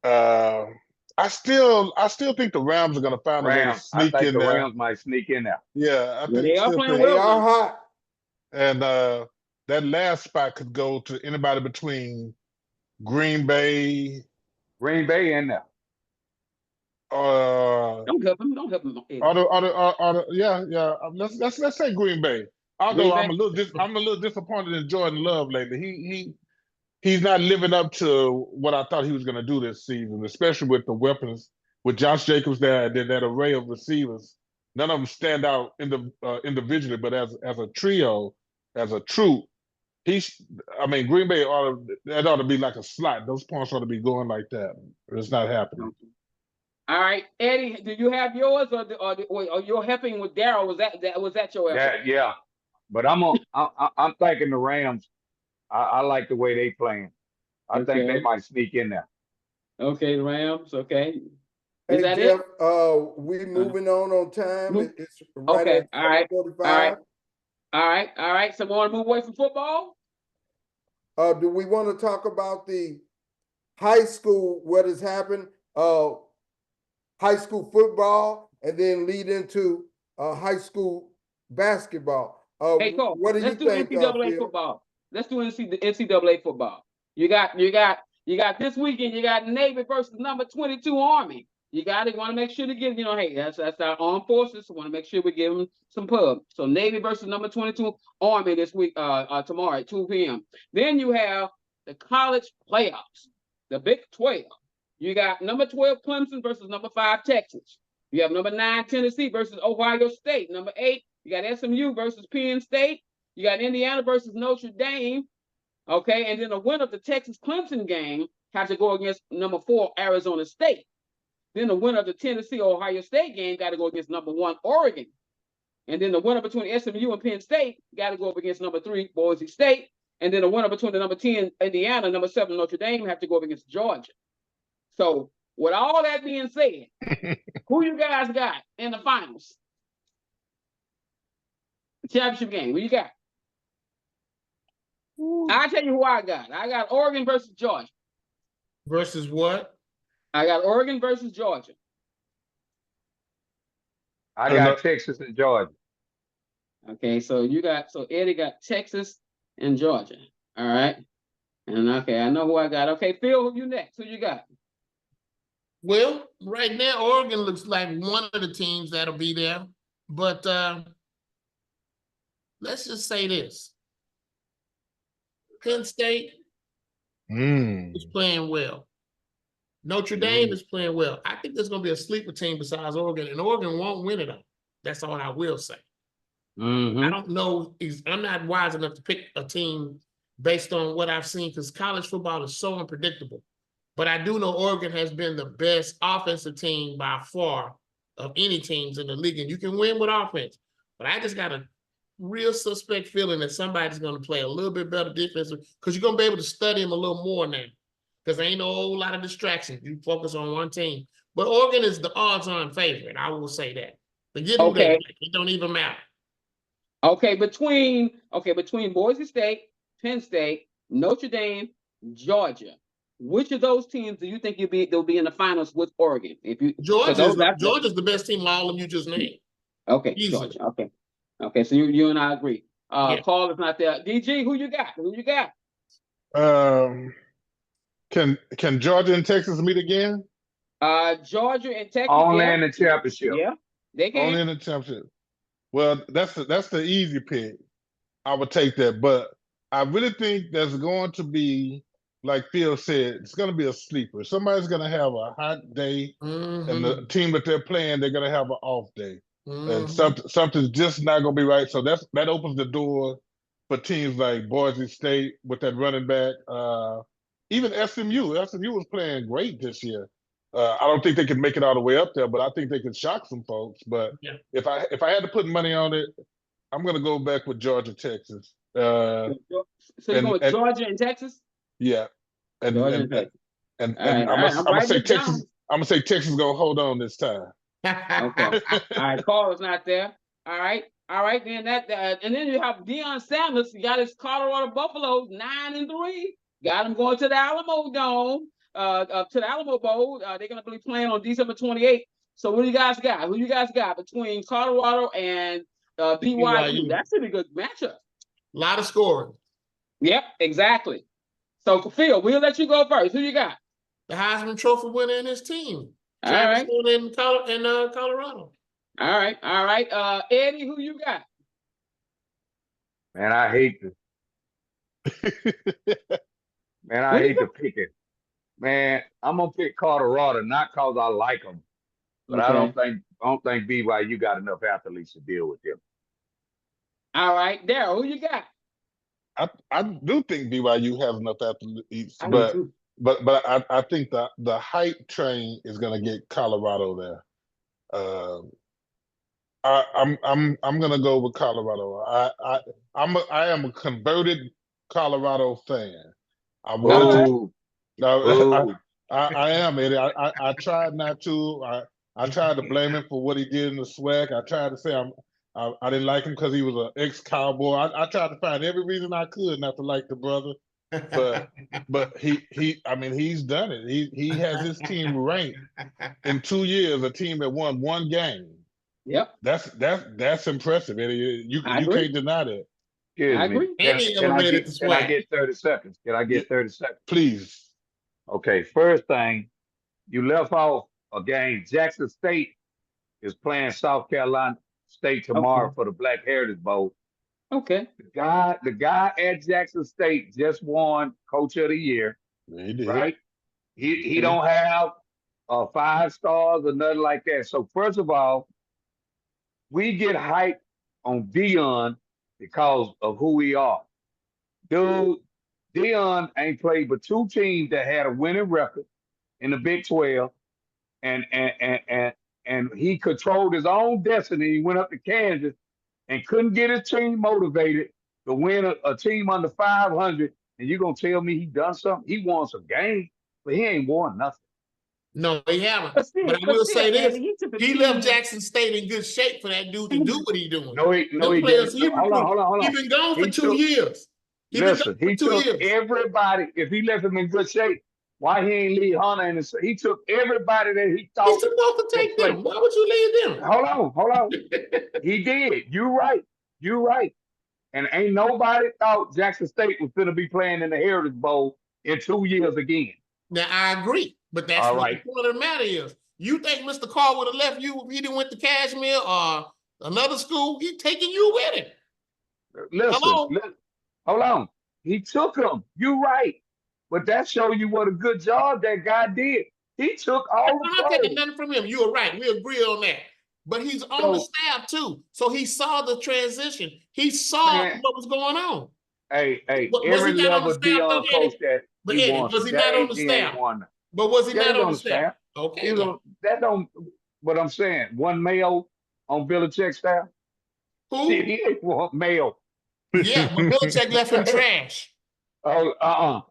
I still think the Rams are gonna find a way to Rams. I sneak think in the there. Rams might sneak in there. Yeah, I think they are still playing think- They well. are hot. And that last spot could go to anybody between Green Bay, Green Bay in there. Don't help him. Eddie. yeah. Let's say Green Bay. Although Green Bay? I'm a little disappointed in Jordan Love lately. He's not living up to what I thought he was going to do this season, especially with the weapons with Josh Jacobs there and then that array of receivers. None of them stand out individually, but as a trio, as a troop, Green Bay ought to be like a slot. Those points ought to be going like that. It's not happening. All right, Eddie, do you have yours or you're helping with Darryl? Was that your effort? Yeah. But I'm thinking the Rams. I like the way they playing. I think they might sneak in there. Okay, the Rams. Okay. Hey, Is that Jeff, it? we moving on time. Move. It's right Okay, at all right, 45. All right. So we want to move away from football? Do we want to talk about the high school, what has happened, high school football, and then lead into high school basketball? Hey, Cole, what do you let's do think, NCAA Phil? football. Let's do NCAA football. You got this weekend. You got Navy versus number 22 Army. You want to make sure to give, hey, that's our armed forces. So want to make sure we give them some pub. So Navy versus number 22 Army this week, tomorrow at 2 p.m. Then you have the college playoffs, the Big 12. You got number 12 Clemson versus number 5 Texas. You have number 9 Tennessee versus Ohio State. Number 8, you got SMU versus Penn State. You got Indiana versus Notre Dame. Okay, and then the winner of the Texas-Clemson game has to go against number 4 Arizona State. Then the winner of the Tennessee-Ohio State game got to go against number 1 Oregon. And then the winner between SMU and Penn State got to go up against number 3 Boise State. and then the winner between the number 10 Indiana, number 7 Notre Dame have to go up against Georgia. So with all that being said, who you guys got in the finals? Championship game. Who you got? I'll tell you who I got. I got Oregon versus Georgia. Versus what? I got Oregon versus Georgia. I got Texas and Georgia. Okay, so Eddie got Texas and Georgia. All right. And okay, I know who I got. Okay, Phil, who you next? Who you got? Well, right now, Oregon looks like one of the teams that'll be there. But let's just say this. Penn State is playing well. Notre Dame is playing well. I think there's going to be a sleeper team besides Oregon, and Oregon won't win it all. That's all I will say. I don't know. I'm not wise enough to pick a team based on what I've seen because college football is so unpredictable. But I do know Oregon has been the best offensive team by far of any teams in the league, and you can win with offense. But I just got a real suspect feeling that somebody's going to play a little bit better defense because you're going to be able to study them a little more now because there ain't no whole lot of distractions. You focus on one team. But Oregon is the odds-on favorite. I will say that. Forget who they play. It don't even matter. Okay, between Boise State, Penn State, Notre Dame, Georgia, which of those teams do you think they'll be in the finals with Oregon? Georgia's the best team of all of you just named. Okay, Easily. Georgia. Okay, so you and I agree. Carl is not there. DG, who you got? Who you got? Can Georgia and Texas meet again? Georgia and Texas. Only in the championship. Yeah, they can. Only in the championship. Well, that's the easy pick. I would take that, but I really think there's going to be, like Phil said, it's going to be a sleeper. Somebody's going to have a hot day, and the team that they're playing, they're going to have an off day, and something's just not going to be right. So that opens the door for teams like Boise State with that running back. Even SMU was playing great this year. I don't think they can make it all the way up there, but I think they can shock some folks. But if I had to put money on it, I'm going to go back with Georgia, Texas. So you're going with Georgia and Texas? Yeah, and Texas. I'm gonna say Texas. I'm gonna say Texas gonna hold on this time. Okay. All right. Carl is not there. All right. Then and then you have Deion Sanders. You got his Colorado Buffaloes 9-3. Got him going to the Alamo Dome. To the Alamo Bowl. They're gonna be playing on December 28th. So what do you guys got? Who you guys got between Colorado and BYU? That's a good matchup. A lot of scoring. Yep, exactly. So Phil, we'll let you go first. Who you got? The Heisman Trophy winner in his team. All right. In Colorado. All right. Eddie, who you got? Man, I hate to pick it. Man, I'm gonna pick Colorado, not because I like them, but I don't think BYU got enough athletes to deal with them. All right, Darrell, who you got? I do think BYU has enough athletes, but I think the hype train is gonna get Colorado there. I'm gonna go with Colorado. I am a converted Colorado fan. I am, Eddie. I tried not to. I tried to blame him for what he did in the SWAC. I tried to say I didn't like him because he was an ex-Cowboy. I tried to find every reason I could not to like the brother. But he's done it. He has his team ranked in 2 years, a team that won one game. Yep. That's impressive, Eddie. You can't deny that. I agree. Can I get 30 seconds? Can I get 30 seconds? Please. Okay, first thing, you left off a game. Jackson State is playing South Carolina State tomorrow for the Black Heritage Bowl. Okay. The guy at Jackson State just won Coach of the Year. He did. Right? He don't have 5 stars or nothing like that. So first of all, we get hyped on Deion because of who we are. Dude, Deion ain't played but 2 teams that had a winning record in the Big 12, and he controlled his own destiny. He went up to Kansas and couldn't get his team motivated to win a team under 500, and you're gonna tell me he done something? He won some games, but he ain't won nothing. No, he haven't. But still, But I will say this: Eddie, he took a he team. left Jackson State in good shape for that dude to do what he doing. No, he players didn't. Hold on. He's been gone for He 2 years. He took everybody. If he left him in good shape, why he ain't leave Hunter in the? He took everybody that he thought. He's supposed to take them. Why would you leave them? Hold on. He did. You're right. And ain't nobody thought Jackson State was going to be playing in the Heritage Bowl in 2 years again. Now I agree, but that's All what right. the point of the matter is. You think Mr. Carr would have left you if he didn't went to Kashmir or another school? He taking you with him. Listen, hold on. He took him. You're right. But that show you what a good job that guy did. He took all the I'm not taking nothing from him. You were right. We agree on that. But he's on the staff too. So he saw the transition. He saw what was going on. Hey, every level Dion coach that he won. Was he not on the staff? But was he not on the staff? Okay. That don't, what I'm saying, one Mayo on Belichick's staff. Who? He ain't one Mayo. Yeah, but Belichick left him trash. Oh,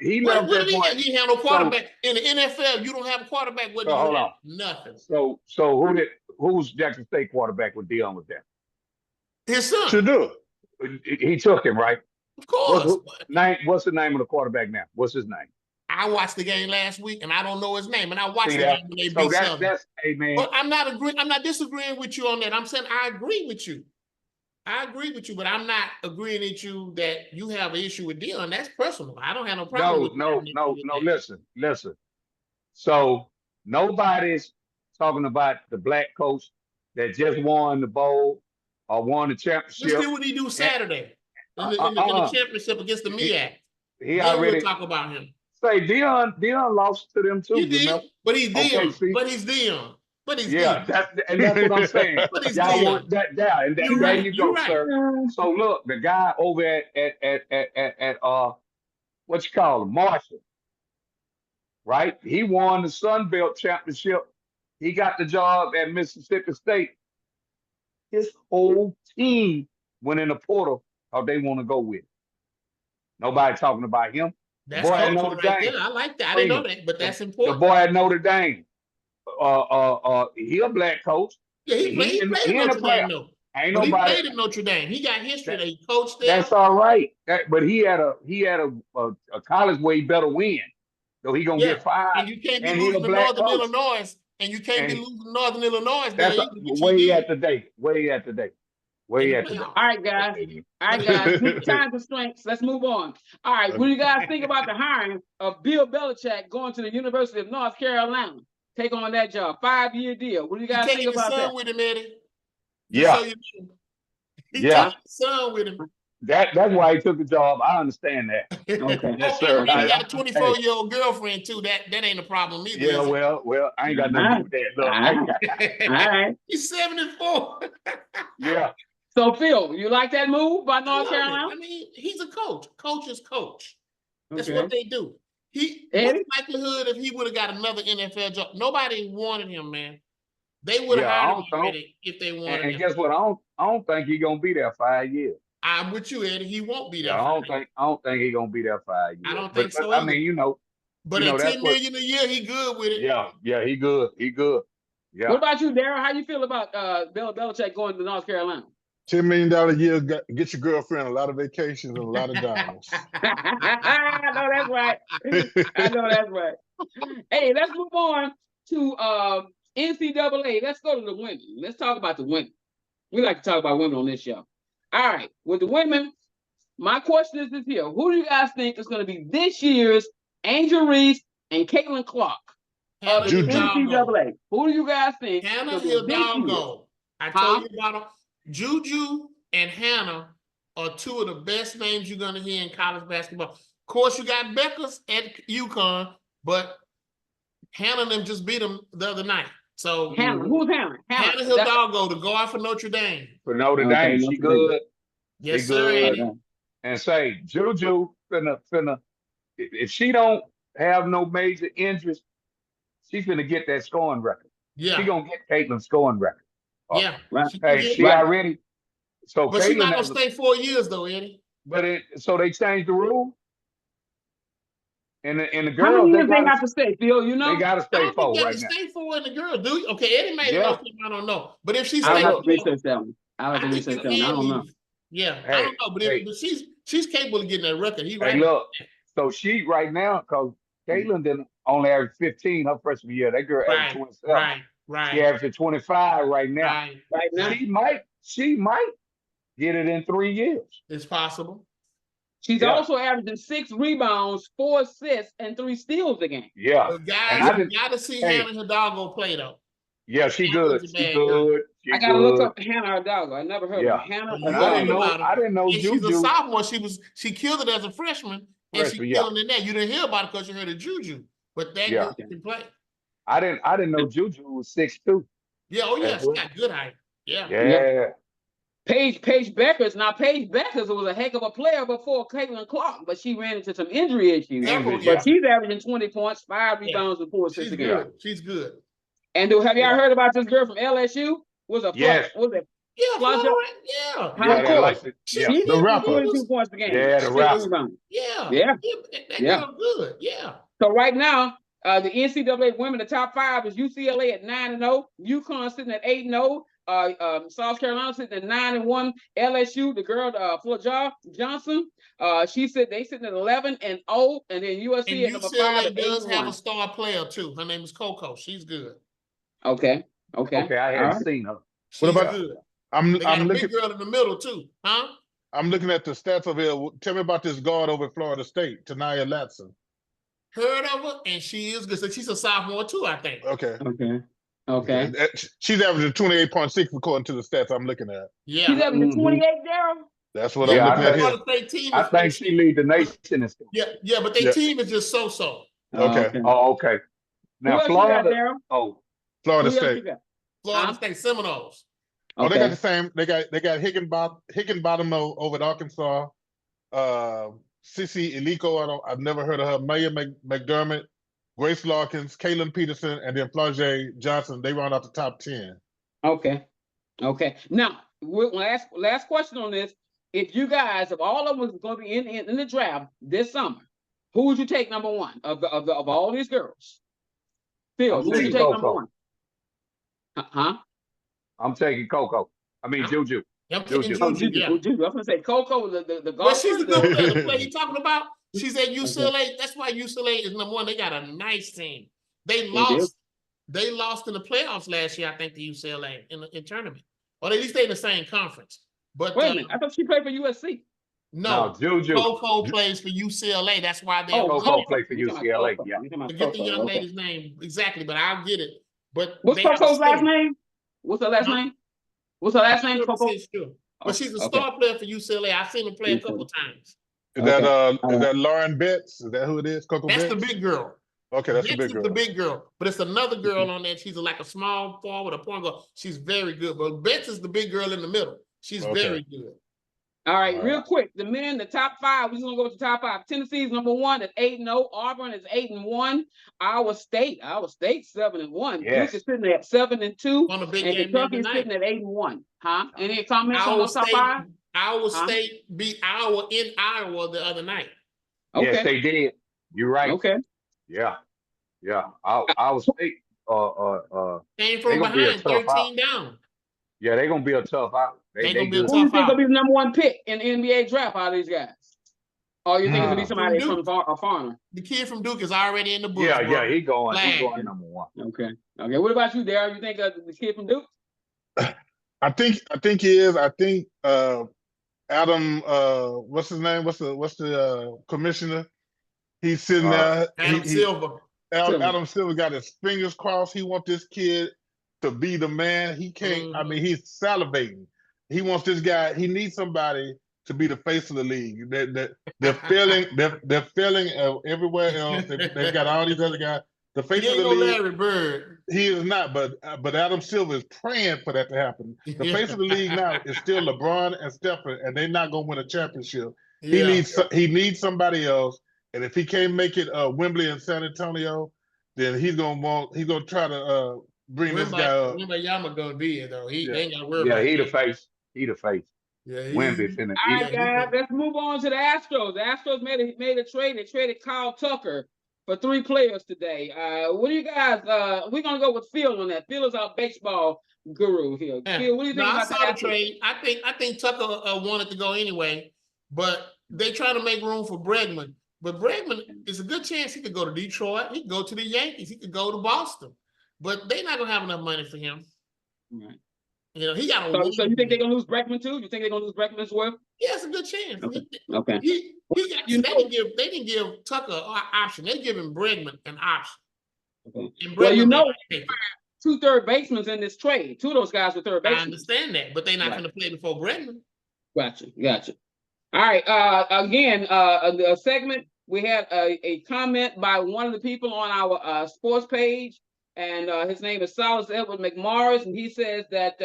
he left that point. He had no quarterback. In the NFL, you don't have a quarterback. What do you have? Nothing. So who's Jackson State quarterback when Dion was there? His son. To do. He took him, right? Of course. What's the name of the quarterback now? What's his name? I watched the game last week, and I don't know his name. And I watched the game when they beat Southern. Hey, man. But I'm not disagreeing with you on that. I'm saying I agree with you. But I'm not agreeing with you that you have an issue with Dion. That's personal. I don't have no problem. No. Listen. So nobody's talking about the black coach that just won the bowl or won the championship. Let's see what he do Saturday in the championship against the MEAC. He already we'll talk about him. Say Dion lost to them too. He did, but he's Dion. Yeah, that's what I'm saying. But he's y'all Dion. want that down, and there you go, sir. So look, the guy over at what you call him, Marshall, right? He won the Sun Belt Championship. He got the job at Mississippi State. His whole team went in the portal how they want to go with it. Nobody talking about him. That's boy at Notre Dame. I like that. I didn't know that, but that's important. The boy at Notre Dame. He a black coach. Yeah, he played at Notre Dame, though. Ain't nobody. He played at Notre Dame. He got history that he coached there. That's all right. But he had a college where he better win. So he gonna get fired. And you can't be losing to Northern Illinois. And you can't be losing Northern Illinois. That's where he at today. Where he at today. All right, guys. Time constraints. Let's move on. All right. What do you guys think about the hiring of Bill Belichick going to the University of North Carolina? Take on that job. 5-year deal. What do you guys think about that? With him, Eddie? Yeah. He took his son with him. That's why he took the job. I understand that. Okay, yes, sir. He got a 24-year-old girlfriend too. That ain't a problem either. Yeah, well, I ain't got nothing to do with that. All right. He's 74. Yeah. So, Phil, you like that move by North Carolina? I mean, he's a coach. Coach is coach. That's what they do. What's the likelihood if he would have got another NFL job? Nobody wanted him, man. They would have hired him if they wanted him. And guess what? I don't think he's gonna be there 5 years. I'm with you, Eddie. He won't be there. I don't think he's gonna be there 5 years. I don't think so. I mean, But at $10 million a year, he good with it. Yeah, he good. Yeah. What about you, Darrell? How you feel about Bill Belichick going to North Carolina? $10 million a year, get your girlfriend a lot of vacations and a lot of diamonds. I know that's right. Hey, let's move on to NCAA. Let's go to the women. Let's talk about the women. We like to talk about women on this show. All right, with the women, my question is this here. Who do you guys think is going to be this year's Angel Reese and Caitlin Clark of the NCAA? Who do you guys think? Hannah Hidalgo. I told you about her. Juju and Hannah are two of the best names you're going to hear in college basketball. Of course, you got Beckers at UConn, but Hannah and them just beat them the other night. So who's Hannah? Hannah Hidalgo, the guard for Notre Dame. For Notre Dame, she good. Yes, sir. And say Juju finna. If she don't have no major injuries, she's finna get that scoring record. Yeah, she gonna get Caitlin's scoring record. Yeah. Hey, she already So But she's not Caitlin gonna has, stay 4 years though, Eddie. so they changed the rule, and the How many girls years they have to stay, Phil? You they know? gotta I stay don't think you 4 have to right now. stay 4 in the girl, do you? Okay, Eddie may know Yeah. something I don't know. But if she I'll stays have look, to research that one. I'll have to I think you research that one. I can don't know. leave. Yeah, I Hey, don't know, but hey, but she's capable of getting that record. He hey, right. look. So she right now, because Caitlin didn't only average 15 her freshman year. That girl averaged Right, 27. right, She right, averaging 25 right now. right. Right now, She might get it in 3 years. It's possible. she's Yeah. also averaging 6 rebounds, 4 assists, and 3 steals a game. Yeah. But And guys, I you didn't. gotta see Hey, Hannah Hidalgo play though. yeah, she Hannah's good. a She bad girl. good. I She gotta look good. up Hannah Hidalgo. I never heard of her. Yeah. Hannah You And gotta I think didn't Hidalgo. know. about her. I didn't know And she's a Juju. sophomore. She killed it as a freshman, and she Freshman, yeah. killed it in that. You didn't hear about it because you heard of Juju, but that Yeah. girl can play. I didn't know Juju was 6'2". Yeah, oh yeah, As she well. got good height. Yeah. Yeah. Yeah. Paige Beckers. Now Paige Beckers was a heck of a player before Caitlin Clark, but she ran into some injury issues. Several, Yeah. But she's averaging 20 points, 5 Yeah. rebounds, and 4 assists She's a game. good. She's good. And have y'all Yeah. heard about this girl from LSU? Yes. Was it Yeah, Florida? Florida, yeah. Of Yeah, that course. likes it. She Yeah. She's The rapper. 22 points a game. Yeah, the 6 rapper. rebounds. Yeah. Yeah. That Yeah. girl good. Yeah. So right now, the NCAA women, the top 5 is UCLA at 9-0, UConn sitting at 8-0, South Carolina sitting at 9-1, LSU, the girl, Florida Johnson, they sitting at 11-0, and then USC And at number 5 UCLA at does have a 8-1. star player too. Her name is Coco. She's good. Okay. Okay, I All hadn't right. seen her. She's about- good. I'm They got a looking big girl in the middle too, huh? I'm looking at the stats over here. Tell me about this guard over at Florida State, Tanaya Latson. Heard of her, and she is good. So she's a sophomore too, I think. Okay. Okay. She's averaging 28.6 according to the stats I'm looking at. Yeah. She's averaging Mhm. 28, Daryl. That's what Yeah, I'm looking at here. Florida State team I is think she lead the nation in school. Yeah, but their Yeah. team is just so. Okay. Oh, okay. Who Now else you got, Florida. Daryl? Oh, Florida Who else you State. got? Florida Huh? State Seminoles. Oh, they got Okay. the same. They got Higginbottom over at Arkansas. Cece Iliko, I've never heard of her. Maya McDermott, Grace Larkins, Kaylin Peterson, and then Flau'jae Johnson. They round out the top 10. Okay. Now, last question on this. If you guys, if all of them was going to be in the draft this summer, who would you take number 1 of all these girls? Phil, I'm who would you taking take number Coco. 1? Huh? I'm taking Coco. I mean Juju. I'm taking Juju. Oh, Juju. Yeah. Juju. I was gonna say Coco, the But she's golfer. a good player. The player you talking about? She's at UCLA. That's why UCLA is number 1. They got a nice team. They lost in the playoffs last year, I think, to UCLA in tournament. Or at least they in the same conference. But Wait a minute. I thought she played for USC. no, Juju. Coco plays for UCLA. That's why they're Coco played for UCLA. Yeah. Forget the young lady's name exactly, but I'll get it. But What's they have a Coco's last steady- name? What's her last Huh? name? What's her last name? I'm not Coco. sure. But she's a Okay. star player for UCLA. I've seen her play a couple times. Is that Okay. is that Lauren Betts? Is that who it is? Coco That's Betts? the big girl. Okay, that's the Betts big is girl. the big girl, but it's another girl on there. She's like a small forward, a point guard. She's very good. But Betts is the big girl in the middle. She's Okay. very good. All right, All real right. quick. The men, the top 5. We're just gonna go with the top 5. Tennessee's number 1 at 8-0. Auburn is 8-1. Iowa State 7-1. Yes. Duke is sitting at 7-2. On a big And game Kentucky is tonight. sitting at 8-1. Huh? Any comments on Iowa those top 5? State beat Iowa in Iowa the other night. Okay. Yes, they did. You're right. Okay. Yeah. Iowa State. Came from They gonna be a behind, tough 13 down. Yeah, they're gonna be a tough out. They gonna be a good. Who do you tough think out. will be the number 1 pick in the NBA draft out of these guys? Or you think it's gonna be somebody Duke. from a foreigner? The kid from Duke is already in the books. Yeah, bro. he going Flag. number 1. Okay. What about you, Darryl? You think the kid from Duke? I think he is. I think Adam what's his name? What's the commissioner? He's sitting there. Adam Silver. Adam Silver got his fingers crossed. He wants this kid to be the man. He can't. I mean, he's salivating. He wants this guy. He needs somebody to be the face of the league. They're failing. They're failing everywhere else. They've got all these other guys. The face He of ain't the no league. Larry Bird. He is not, but Adam Silver is praying for that to happen. The face of the league now is still LeBron and Stephen, and they're not going to win a championship. Yeah. He needs somebody else, and if he can't make it Wembley and San Antonio, then he's gonna try to bring this guy up. Remember Yama gonna be it though. He ain't got to worry Yeah, about he the that. face. He the face. Yeah, Wemby finna All eat. right, guys, let's move on to the Astros. The Astros made a trade. They traded Kyle Tucker for 3 players today. What do you guys? We're gonna go with Phil on that. Phil is our baseball guru here. Yeah. Phil, what do you No, think I about the saw the Astros? trade. I think Tucker wanted to go anyway, but they try to make room for Bregman. But Bregman is a good chance he could go to Detroit. He could go to the Yankees. He could go to Boston. But they're not gonna have enough money for him. Right. You know, he got a So you think they're gonna lose Bregman too? You think they're gonna lose Bregman as well? Yeah, it's a good chance. Okay. Okay. They didn't give Tucker an option. They give him Bregman an option. Okay. And Well, you Bregman know, may take it. 2 third basemen in this trade. 2 of those guys were third I basemen. understand that, but they're not Right. going to play before Bregman. Gotcha. All right. Again, a segment. We had a comment by one of the people on our sports page, and his name is Silas Edward McMorris, and he says that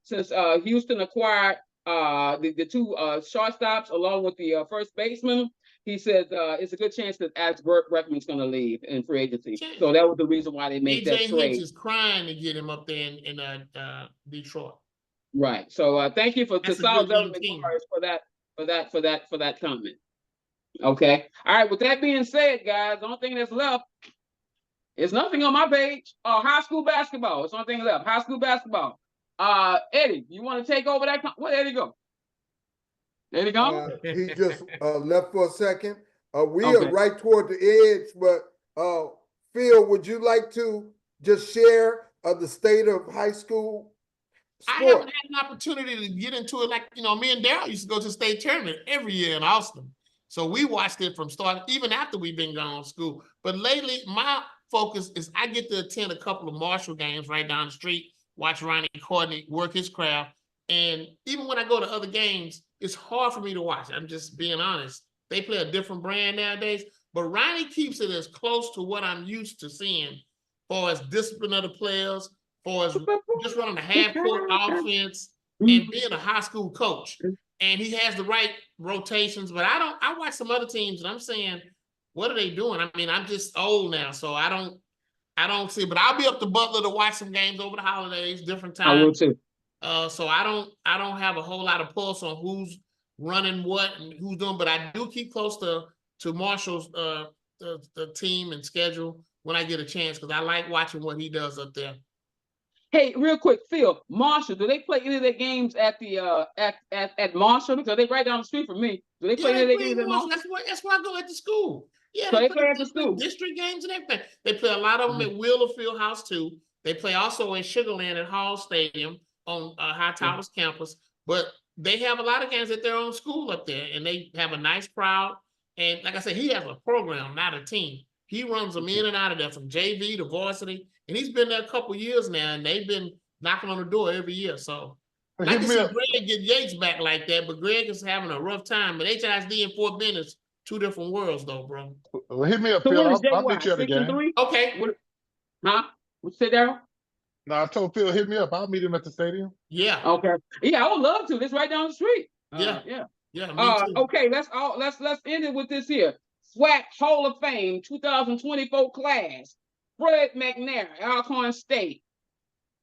since Houston acquired the 2 shortstops along with the first baseman, he says it's a good chance that Alex Bregman's going to leave in free agency. So that was the reason why they made that DJ trade. Hinch is crying to get him up there in Detroit. Right. So thank you to Silas Edward team. McMorris for that comment. Okay. All right. With that being said, guys, the only thing that's left is nothing on my page. High school basketball. It's the only thing left. High school basketball. Eddie, you want to take over that? Where Eddie go? Eddie gone? He just left for a second. We Okay. are right toward the edge, but Phil, would you like to just share the state of high school I sport? haven't had an opportunity to get into it. Like, you know, me and Darrly used to go to the state tournament every year in Austin. So we watched it from start, even after we've been gone to school. But lately, my focus is I get to attend a couple of Marshall games right down the street, watch Ronnie Courtney work his craft. And even when I go to other games, it's hard for me to watch. I'm just being honest. They play a different brand nowadays, but Ronnie keeps it as close to what I'm used to seeing for as discipline of the players, for as just running a half-court offense and being a high school coach. And he has the right rotations, but I watch some other teams and I'm saying, what are they doing? I mean, I'm just old now, so I don't see, but I'll be up to Butler to watch some games over the holidays, different times. I will too. So I don't have a whole lot of pulse on who's running what and who's doing, but I do keep close to Marshall's the team and schedule when I get a chance because I like watching what he does up there. Hey, real quick, Phil, Marshall, do they play any of their games at the at Marshall? Because they right down the street from me. Do they play any of their games at Marshall? That's why I go at the school. Yeah, so they play at the school. District games and everything. They play a lot of them at Wheeler Fieldhouse too. They play also in Sugarland at Hall Stadium on High Towers campus. But they have a lot of games at their own school up there, and they have a nice crowd. And like I said, he has a program, not a team. He runs them in and out of there from JV to varsity, and he's been there a couple years now, and they've been knocking on the door every year. So I like to see Greg get Yates back like that, but Greg is having a rough time. But HISD and Fort Bend is 2 different worlds, though, bro. Well, hit me up, So Phil. what is I'll meet you at the game. Okay. Huh? What you say, Darryl? No, I told Phil, hit me up. I'll meet him at the stadium. Yeah. Okay. Yeah, I would love to. It's right down the street. Yeah. Yeah. Yeah. Me too. Okay, let's end it with this here. SWAC Hall of Fame 2024 class. Fred McNair, Alcorn State.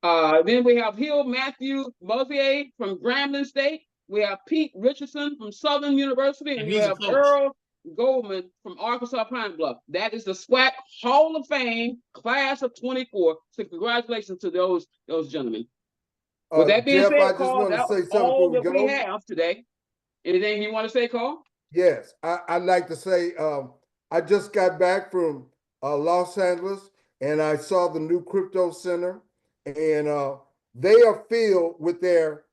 Then we have Hill Matthew Mosier from Grambling State. We have Pete Richardson from Southern University, and we have Earl Goldman from Arkansas Pine Bluff. That is the SWAC Hall of Fame class of 24. So congratulations to those gentlemen. With that being Jeff, said, I just Carl, want to that's say something all before that we have today. Anything you want to say, Carl? Yes, I'd like to say I just got back from Los Angeles and I saw the new crypto center, and they are filled with their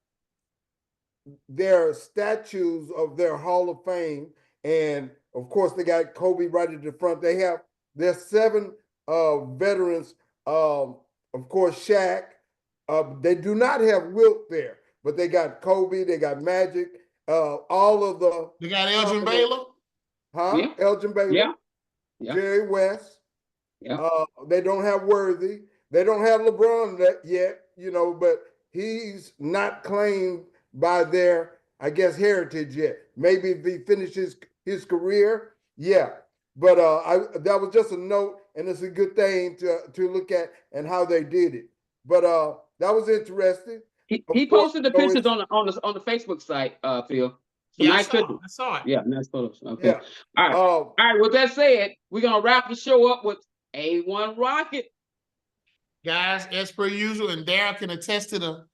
statues of their Hall of Fame, and of course they got Kobe right at the front. They have their 7 veterans, of course Shaq. They do not have Wilt there, but they got Kobe, they got Magic. All of the you got Elgin Baylor, yeah. Elgin Baylor, yeah. Jerry West. Yeah. They don't have Worthy. They don't have LeBron yet, but he's not claimed by their, I guess, heritage yet. Maybe if he finishes his career, yeah. But that was just a note, and it's a good thing to look at and how they did it. But that was interesting. He Of course, posted the so pictures it's- on the Facebook site, Phil. Some Yeah, nice pictures. I saw it. Yeah, nice photos. Okay. Yeah. All right. All right. With that said, we're gonna wrap the show up with A1 Rocket. Guys, as per usual, and Darrell can attest to the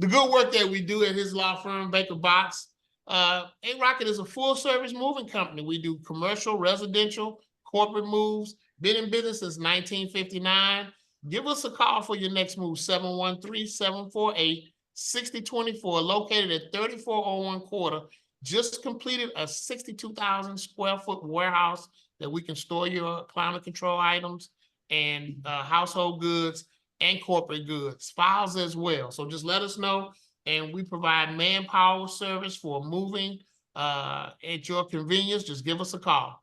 good work that we do at his law firm, Baker Box. A-Rocket is a full-service moving company. We do commercial, residential, corporate moves. Been in business since 1959. Give us a call for your next move, 713-748-6024, located at 3401 Quarter. Just completed a 62,000 square foot warehouse that we can store your climate control items and household goods and corporate goods, files as well. So just let us know, and we provide manpower service for moving at your convenience. Just give us a call.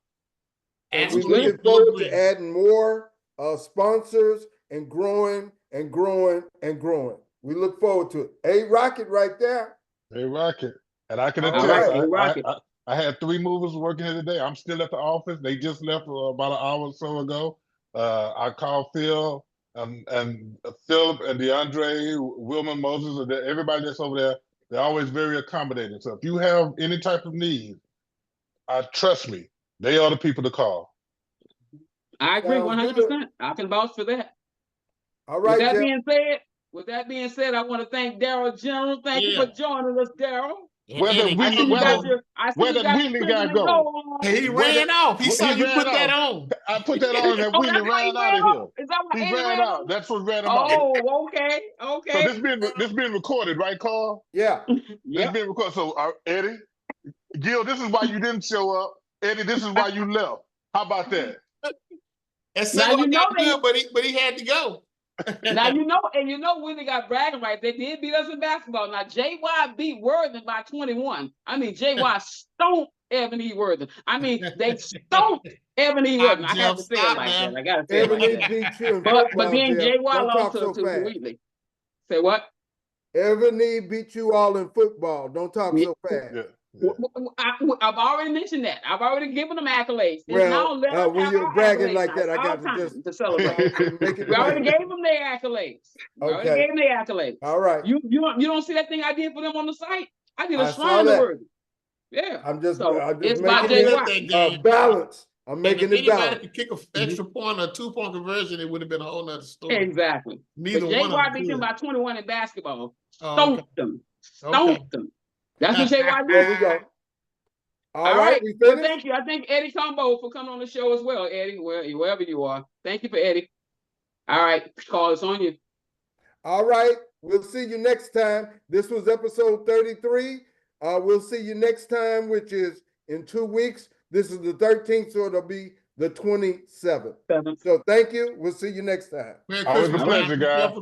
And As we're per looking forward usual, to adding more sponsors and growing and growing and growing. We look forward to it. A-Rocket right there. Hey, Rocket. And I can All attest, right. Rocket. I had 3 movers working here today. I'm still at the office. They just left about an hour or so ago. I called Phil and Philip and DeAndre, Wilman, Moses, and everybody that's over there. They're always very accommodating. So if you have any type of need, trust me, they are the people to call. I agree Sounds 100%. I can vouch for that. All right, Jeff. With that being said, I want to thank Darrell General. Thank you for joining us, Darrell. Where the wheelie guy go? He ran off. He saw you put that on. I put that on and that wheelie ran out of here. Is that what He Eddie ran out. That's what ran him out. Oh, okay. So Okay. this being recorded, right, Carl? Yeah. This Yep. being recorded. So Eddie, Gil, this is why you didn't show up. Eddie, this is why you left. How about that? And Now so you know good, but he had to go. Now you know Willie got bragging rights. They did beat us in basketball. Now JY beat Worthing by 21. I mean JY stomped Evan E. Worthing. I mean they stomped Evan E. Worthing. I have to say it like that. I gotta say it Evan like E. that. beat you in But football, then Jeff. JY Don't lost talk so to fast. Wheatley. Say what? Evan E. beat you all in football. Don't talk so fast. Yeah. I've already mentioned that. I've already given them accolades. It's Well, now let us when have you're our bragging accolades like now. that, I It's got our to time just to celebrate. make it We already plain. gave them their accolades. We already Okay. gave them their accolades. All right. You don't see that thing I did for them on the site? I did a I saw shrine to that. Worthy. Yeah. I'm just It's by making Jay it Watt. balance. I'm And making if it anybody balance. could kick an extra point or 2-point conversion, it would have been a whole nother story. Exactly. Neither But Jay one of Watt them beat them could. by 21 in basketball. Oh, okay. Stomped them. Okay. Stomped them. That's what Jay Watt There did. we go. All right. We Well, finished? thank you. I thank Eddie Cumbo for coming on the show as well, Eddie, wherever you are. Thank you for Eddie. All right. Call us on you. All right. We'll see you next time. This was episode 33. We'll see you next time, which is in 2 weeks. This is the 13th, so it'll be the 27th. So thank you. We'll see you next time. Merry Always a Christmas, pleasure, guys. Careful